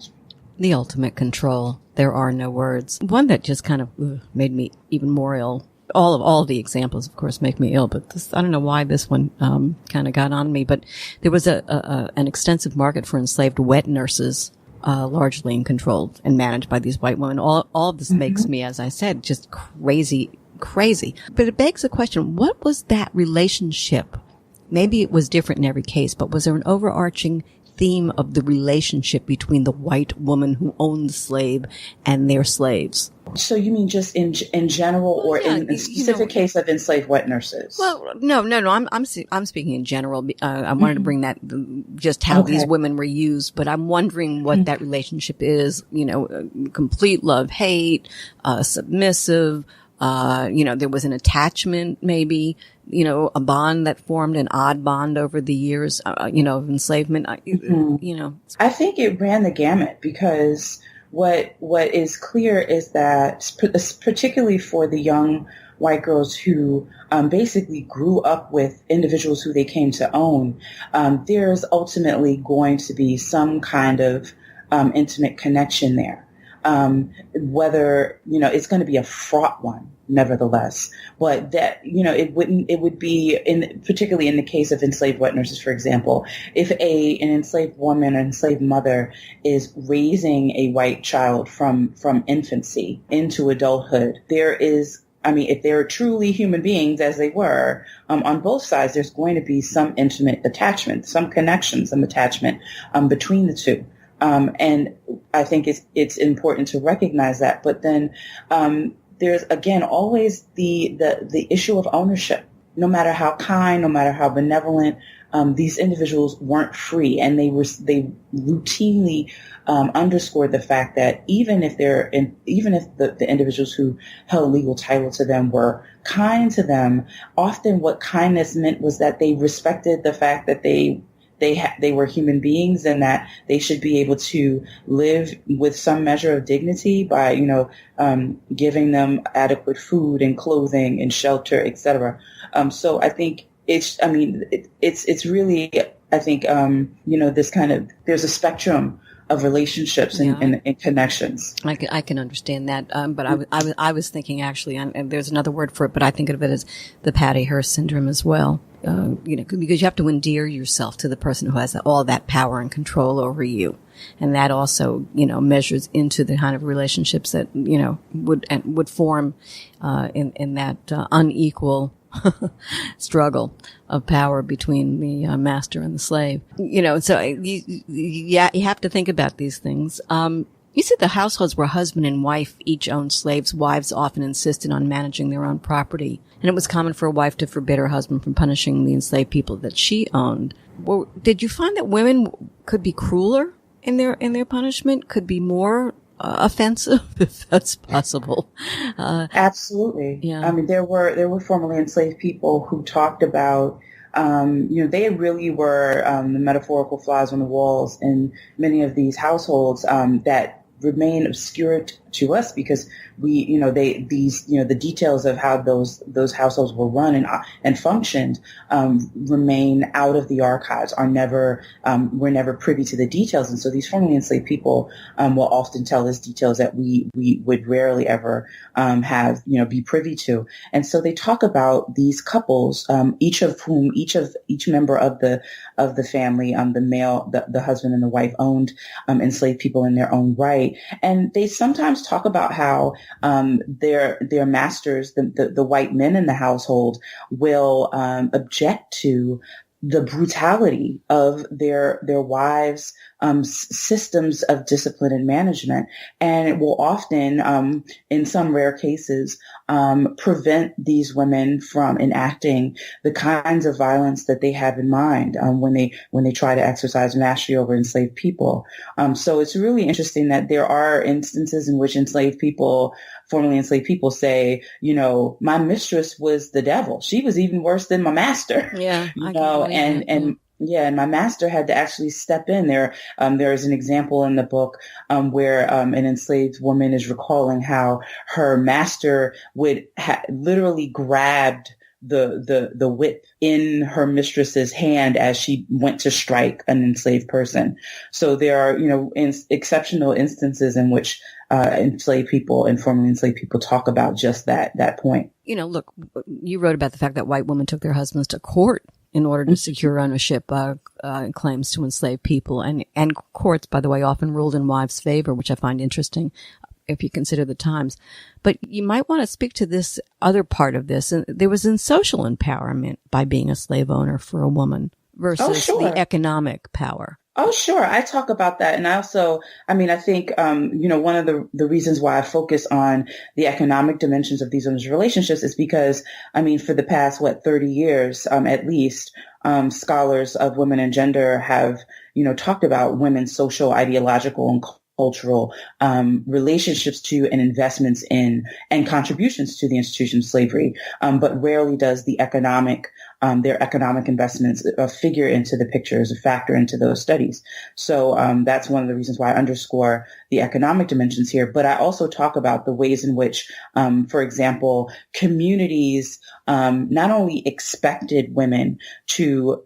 S1: The ultimate control. There are no words. One that just kind of made me even more ill. All of the examples, of course, make me ill, but I don't know why this one kind of got on me. But there was an extensive market for enslaved wet nurses, largely controlled and managed by these white women. All of this makes me, as I said, just crazy. But it begs the question, what was that relationship? Maybe it was different in every case, but was there an overarching theme of the relationship between the white woman who owned the slave and their slaves?
S3: So you mean just in general, or in a specific case of enslaved wet nurses?
S1: Well, no. I'm speaking in general. I wanted to bring that, just how these women were used, but I'm wondering what that relationship is. Complete love, hate, submissive. There was an attachment, maybe, a bond that formed, an odd bond over the years, of enslavement.
S3: I think it ran the gamut, because what is clear is that, particularly for the young white girls who basically grew up with individuals who they came to own, there's ultimately going to be some kind of intimate connection there. Whether, it's going to be a fraught one, nevertheless, but that, it would be particularly in the case of enslaved wet nurses, for example, if an enslaved woman, an enslaved mother is raising a white child from infancy into adulthood, if they're truly human beings, as they were, on both sides, there's going to be some intimate attachment, some connection, some attachment, between the two. And I think it's important to recognize that. But then there's, again, always the issue of ownership. No matter how kind, no matter how benevolent, these individuals weren't free, and they routinely underscored the fact that even if the individuals who held legal title to them were kind to them, often what kindness meant was that they respected the fact that they were human beings, and that they should be able to live with some measure of dignity by, giving them adequate food and clothing and shelter, etc. So I think it's really, I think, this kind of, there's a spectrum of relationships and connections. I
S1: can understand that. But I was thinking, actually, and there's another word for it, but I think of it as the Patty Hearst syndrome as well. Because you have to endear yourself to the person who has all that power and control over you. And that also, measures into the kind of relationships that, would form, in that, unequal struggle of power between the master and the slave. So you have to think about these things. You said the households where husband and wife each owned slaves, wives often insisted on managing their own property, and it was common for a wife to forbid her husband from punishing the enslaved people that she owned. Well, did you find that women could be crueler in their punishment, could be more offensive, if that's possible?
S3: Absolutely.
S1: Yeah.
S3: There were formerly enslaved people who talked about, they really were the metaphorical flies on the walls in many of these households that remain obscure to us because the details of how those households were run and functioned remain out of the archives. We're never privy to the details, and so these formerly enslaved people will often tell us details that we would rarely ever be privy to. And so they talk about these couples, each member of the family, the male, the husband and the wife owned enslaved people in their own right. And they sometimes talk about how their masters, the white men in the household, will object to the brutality of their wives' systems of discipline and management, and it will often, in some rare cases, prevent these women from enacting the kinds of violence that they have in mind when they try to exercise mastery over enslaved people. So it's really interesting that there are instances in which formerly enslaved people say, my mistress was the devil. She was even worse than my master.
S1: Yeah,
S3: and my master had to actually step in there. There is an example in the book where an enslaved woman is recalling how her master would literally grabbed the whip in her mistress's hand as she went to strike an enslaved person. So there are, exceptional instances in which enslaved people and formerly enslaved people talk about just that point.
S1: Look, you wrote about the fact that white women took their husbands to court in order to secure ownership claims to enslaved people. And courts, by the way, often ruled in wives' favor, which I find interesting if you consider the times. But you might want to speak to this other part of this. And there was in social empowerment by being a slave owner for a woman versus the economic power.
S3: Oh, sure. I talk about that. And I think, one of the reasons why I focus on the economic dimensions of these women's relationships is because, for the past, 30 years, at least, scholars of women and gender have, talked about women's social, ideological, and cultural relationships to and investments in and contributions to the institution of slavery, but rarely does the their economic investments figure into the picture as a factor into those studies. So that's one of the reasons why I underscore the economic dimensions here. But I also talk about the ways in which, for example, communities not only expected women to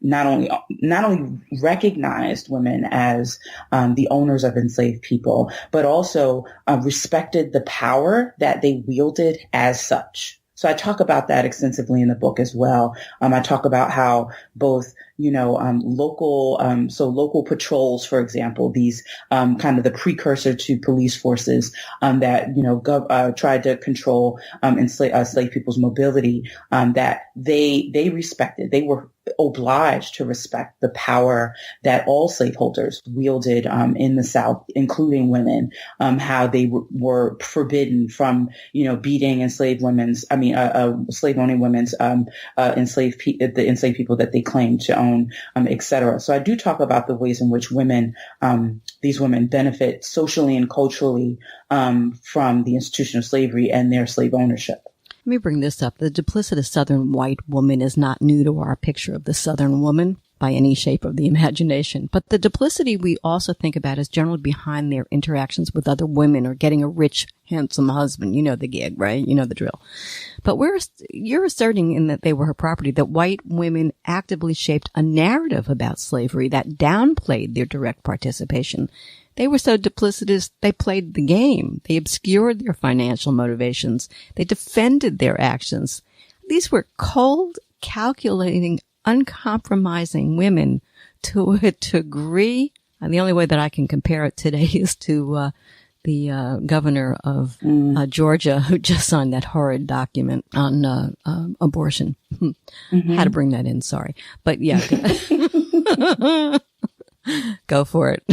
S3: not only recognized women as the owners of enslaved people, but also respected the power that they wielded as such. So I talk about that extensively in the book as well. I talk about how both, local patrols, for example, these kind of the precursor to police forces that, tried to control enslaved people's mobility, that they respected. They were obliged to respect the power that all slaveholders wielded in the South, including women, how they were forbidden from, beating enslaved slave-owning women's the enslaved people that they claimed to own, et cetera. So I do talk about the ways in which these women benefit socially and culturally from the institution of slavery and their slave ownership.
S1: Let me bring this up. The duplicitous Southern white woman is not new to our picture of the Southern woman by any shape of the imagination. But the duplicity we also think about is generally behind their interactions with other women or getting a rich, handsome husband. You know the gig, right? You know the drill. But you're asserting in that they were her property that white women actively shaped a narrative about slavery that downplayed their direct participation. They were so duplicitous, they played the game. They obscured their financial motivations. They defended their actions. These were cold, calculating, uncompromising women to a degree. And the only way that I can compare it today is to the governor of Georgia, who just signed that horrid document on abortion. Mm-hmm. Had to bring that in, sorry. But yeah. Go for it.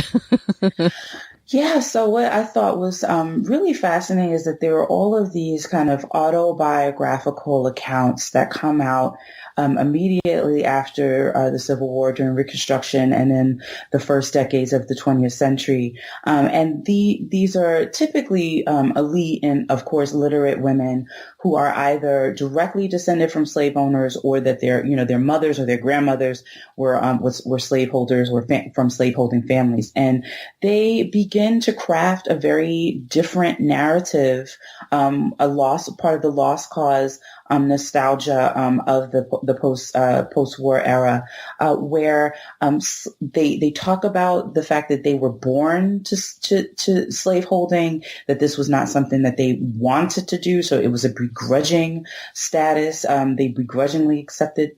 S3: Yeah. So what I thought was really fascinating is that there are all of these kind of autobiographical accounts that come out immediately after the Civil War, during Reconstruction, and then the first decades of the 20th century. And these are typically elite and, of course, literate women who are either directly descended from slave owners, or that their mothers or their grandmothers were slaveholders or from slaveholding families. And they begin to craft a very different narrative, part of the lost cause nostalgia of the post-war era, where they talk about the fact that they were born to slaveholding, that this was not something that they wanted to do, so it was a begrudging status. They begrudgingly accepted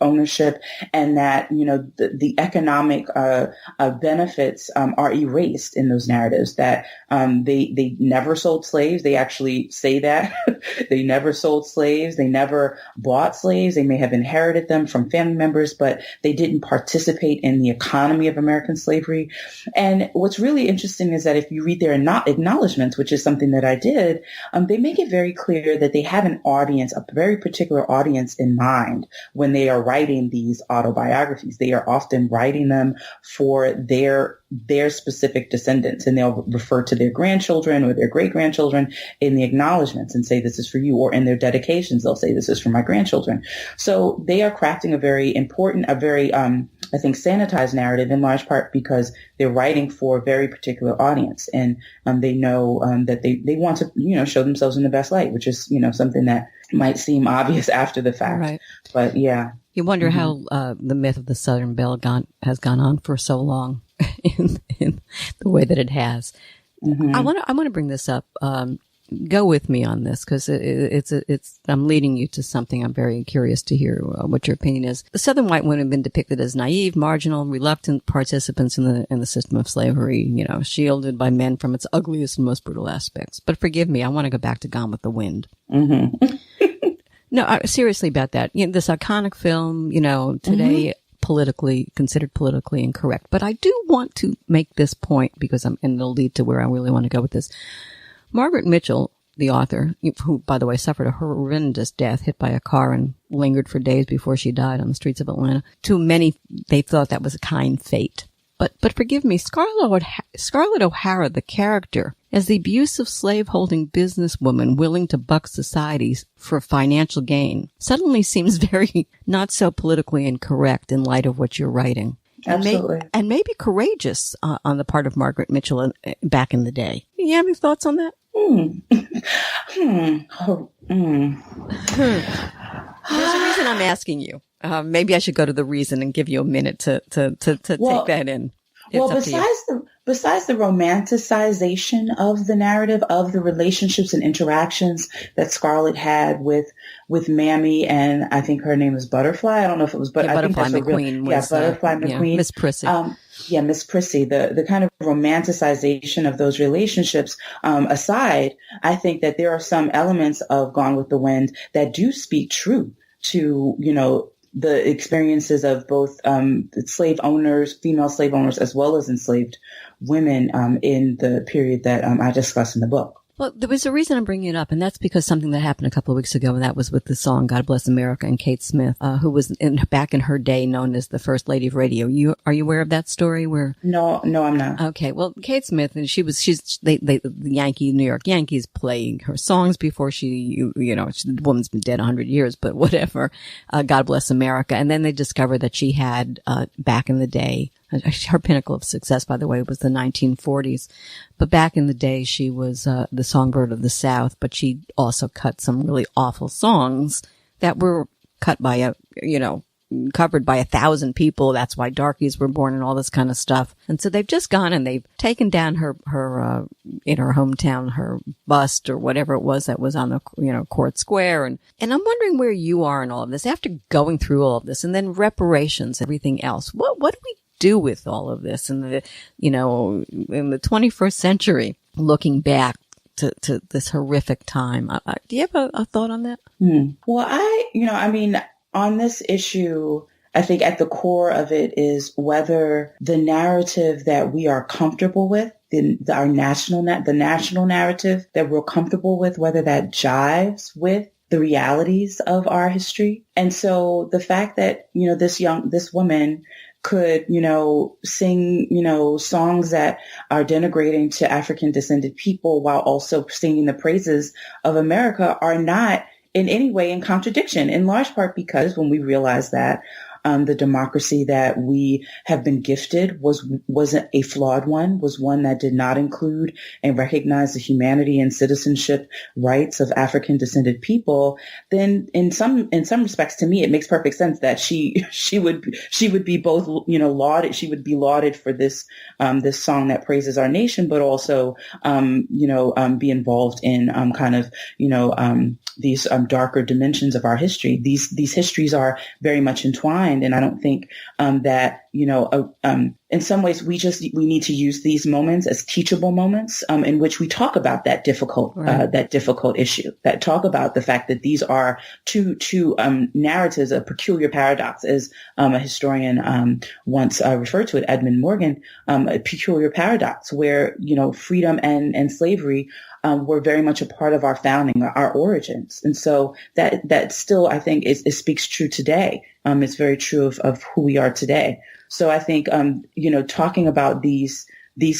S3: ownership, and that the economic benefits are erased in those narratives. That they never sold slaves. They actually say that they never sold slaves. They never bought slaves. They may have inherited them from family members, but they didn't participate in the economy of American slavery. And what's really interesting is that if you read their acknowledgments, which is something that I did, they make it very clear that they have an audience, a very particular audience in mind when they are writing these autobiographies. They are often writing them for their specific descendants, and they'll refer to their grandchildren or their great-grandchildren in the acknowledgments and say, this is for you, or in their dedications, they'll say, this is for my grandchildren. So they are crafting a very important, I think, sanitized narrative, in large part because they're writing for a very particular audience, and they know that they want to, show themselves in the best light, which is, something that might seem obvious after the fact. Right. But yeah.
S1: You wonder how the myth of the Southern Belle has gone on for so long in the way that it has. Mm-hmm. I want to bring this up. Go with me on this, because I'm leading you to something. I'm very curious to hear what your opinion is. The Southern white women have been depicted as naive, marginal, reluctant participants in the system of slavery, shielded by men from its ugliest and most brutal aspects. But forgive me, I want to go back to Gone with the Wind. Mm-hmm. No, seriously about that. This iconic film, today considered politically incorrect. But I do want to make this point, because and it'll lead to where I really want to go with this. Margaret Mitchell, the author, who, by the way, suffered a horrendous death, hit by a car and lingered for days before she died on the streets of Atlanta. To many, they thought that was a kind fate. But forgive me, Scarlett O'Hara, the character, as the abusive slaveholding businesswoman willing to buck societies for financial gain, suddenly seems very not so politically incorrect in light of what you're writing.
S3: Absolutely.
S1: And maybe courageous on the part of Margaret Mitchell back in the day. You have any thoughts on that? There's a reason I'm asking you. Maybe I should go to the reason and give you a minute to take that in.
S3: Besides the romanticization of the narrative, of the relationships and interactions that Scarlett had with Mammy, and I think her name is Butterfly. I don't know if it was, but I think that's
S1: McQueen.
S3: Butterfly McQueen.
S1: Miss Prissy.
S3: Miss Prissy. The kind of romanticization of those relationships aside, I think that there are some elements of Gone with the Wind that do speak true to, the experiences of both slave owners, female slave owners, as well as enslaved women in the period that I discuss in the book.
S1: Well, there was a reason I'm bringing it up, and that's because something that happened a couple of weeks ago, and that was with the song God Bless America and Kate Smith, who was back in her day known as the First Lady of Radio. Are you aware of that story?
S3: No, I'm not.
S1: Okay, well, Kate Smith, and the New York Yankees playing her songs before the woman's been dead 100 years, but whatever, God Bless America. And then they discovered that she had, back in the day, her pinnacle of success, by the way, was the 1940s. But back in the day, she was the songbird of the South, but she also cut some really awful songs that were cut by covered by 1,000 people. That's why darkies were born and all this kind of stuff. And so they've just gone and they've taken down her in her hometown, her bust or whatever it was that was on the, Court Square. And I'm wondering where you are in all of this after going through all of this, and then reparations, everything else. What do we do with all of this in the 21st century, looking back to this horrific time? Do you have a thought on that?
S3: Well, on this issue, I think at the core of it is whether the narrative that we are comfortable with, the national narrative that we're comfortable with, whether that jives with the realities of our history. And so the fact that, this woman could, sing, songs that are denigrating to African descended people while also singing the praises of America are not in any way in contradiction, in large part because when we realize that the democracy that we have been gifted wasn't a flawed one, was one that did not include and recognize the humanity and citizenship rights of African descended people, then in some respects, to me, it makes perfect sense that she would be both, lauded. She would be lauded for this song that praises our nation, but also, be involved in these darker dimensions of our history. These histories are very much entwined. And I don't think that, in some ways we need to use these moments as teachable moments in which we talk about that difficult issue, that talk about the fact that these are two narratives, a peculiar paradox, as a historian once referred to it, Edmund Morgan, a peculiar paradox where, freedom and slavery were very much a part of our founding, our origins. And so that still, I think, it speaks true today. It's very true of who we are today. So I think, talking about these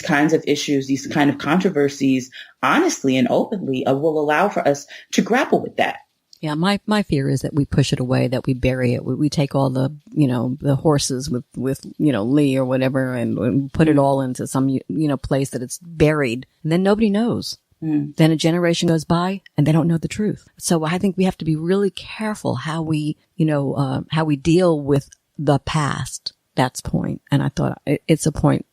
S3: kinds of issues, these kind of controversies, honestly and openly, will allow for us to grapple with that.
S1: Yeah, my fear is that we push it away, that we bury it. We take all the, the horses with Lee or whatever and put it all into some, place that it's buried. And then nobody knows. Then a generation goes by and they don't know the truth. So I think we have to be really careful how we deal with the past. That's point. And I thought it's a point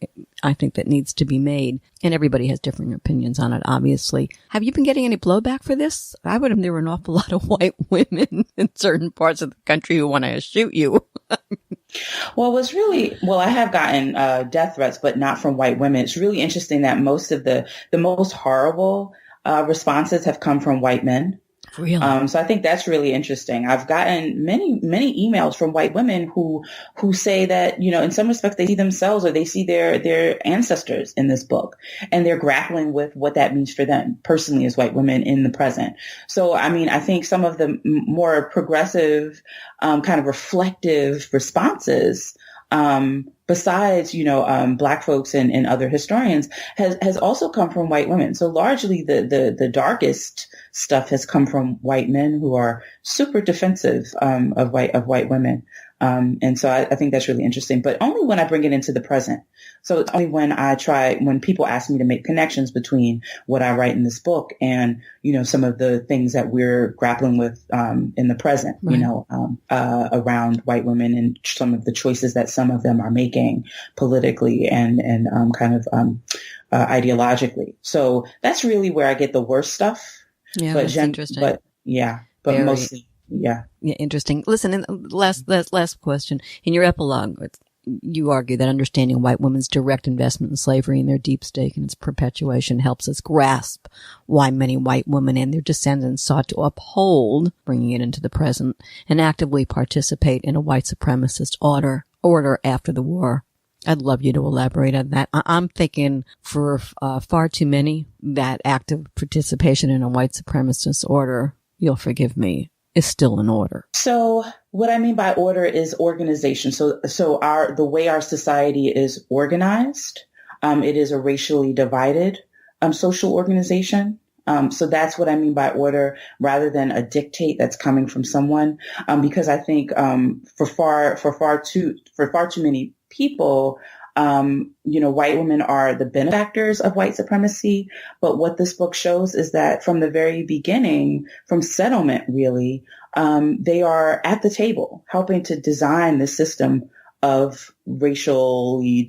S1: I think that needs to be made. And everybody has different opinions on it, obviously. Have you been getting any blowback for this? I would have, there were an awful lot of white women in certain parts of the country who want to shoot you.
S3: Well, I have gotten death threats, but not from white women. It's really interesting that most of the most horrible responses have come from white men.
S1: Really?
S3: So I think that's really interesting. I've gotten many emails from white women who say that, in some respects they see themselves or they see their ancestors in this book, and they're grappling with what that means for them personally as white women in the present. So, I think some of the more progressive, kind of reflective responses, besides, Black folks and other historians has also come from white women. So largely the darkest stuff has come from white men who are super defensive, of white women. And so I think that's really interesting, but only when I bring it into the present. So it's only when people ask me to make connections between what I write in this book and, some of the things that we're grappling with, in the present,
S1: right.
S3: Around white women and some of the choices that some of them are making politically and ideologically. So that's really where I get the worst stuff.
S1: Yeah, that's interesting.
S3: But
S1: Very,
S3: mostly, yeah.
S1: Yeah, interesting. Listen, and last question. In your epilogue, you argue that understanding white women's direct investment in slavery and their deep stake in its perpetuation helps us grasp why many white women and their descendants sought to uphold, bringing it into the present, and actively participate in a white supremacist order after the war. I'd love you to elaborate on that. I'm thinking for far too many, that active participation in a white supremacist order, you'll forgive me, is still in order.
S3: So what I mean by order is organization. So the way our society is organized, it is a racially divided social organization. So that's what I mean by order, rather than a dictate that's coming from someone. Because I think for far too many people, white women are the benefactors of white supremacy. But what this book shows is that from the very beginning, from settlement, really, they are at the table helping to design the system of racially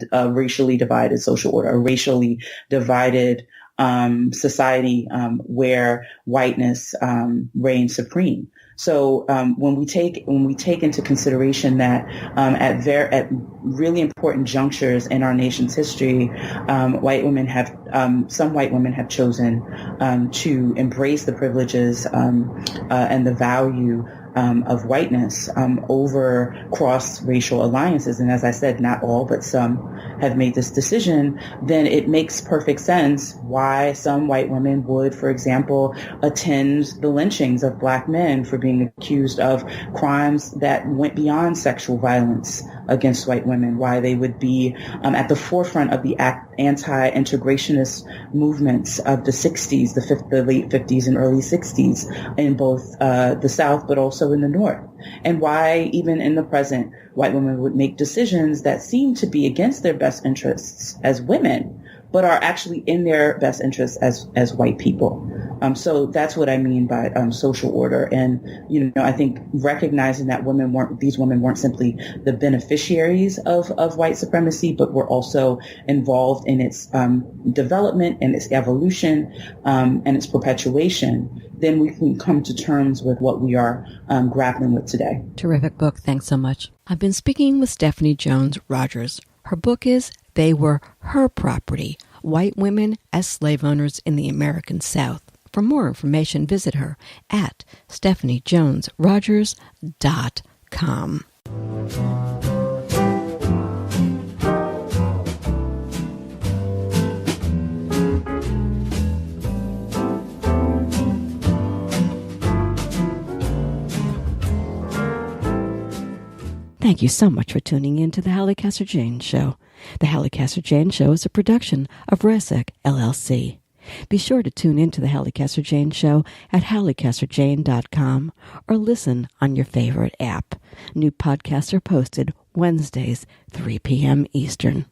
S3: divided social order, a racially divided society where whiteness reigns supreme. So when we take into consideration that at really important junctures in our nation's history, some white women have chosen to embrace the privileges and the value of whiteness over cross-racial alliances. And as I said, not all, but some have made this decision, then it makes perfect sense why some white women would, for example, attend the lynchings of Black men for being accused of crimes that went beyond sexual violence against white women, why they would be at the forefront of the anti-integrationist movements of the 60s, the late 50s and early 60s in both the South, but also in the North. And why even in the present, white women would make decisions that seem to be against their best interests as women, but are actually in their best interests as white people. So that's what I mean by social order. And, I think recognizing that these women weren't simply the beneficiaries of white supremacy, but were also involved in its development and its evolution and its perpetuation, then we can come to terms with what we are grappling with today.
S1: Terrific book. Thanks so much. I've been speaking with Stephanie Jones Rogers. Her book is They Were Her Property, White Women as Slave Owners in the American South. For more information, visit her at stephaniejonesrogers.com. Thank you so much for tuning in to the Halli Casser-Jayne Show. The Halli Casser-Jayne Show is a production of Resec, LLC. Be sure to tune in to the Halli Casser-Jayne Show at hallicasserjayne.com or listen on your favorite app. New podcasts are posted Wednesdays, 3 p.m. Eastern.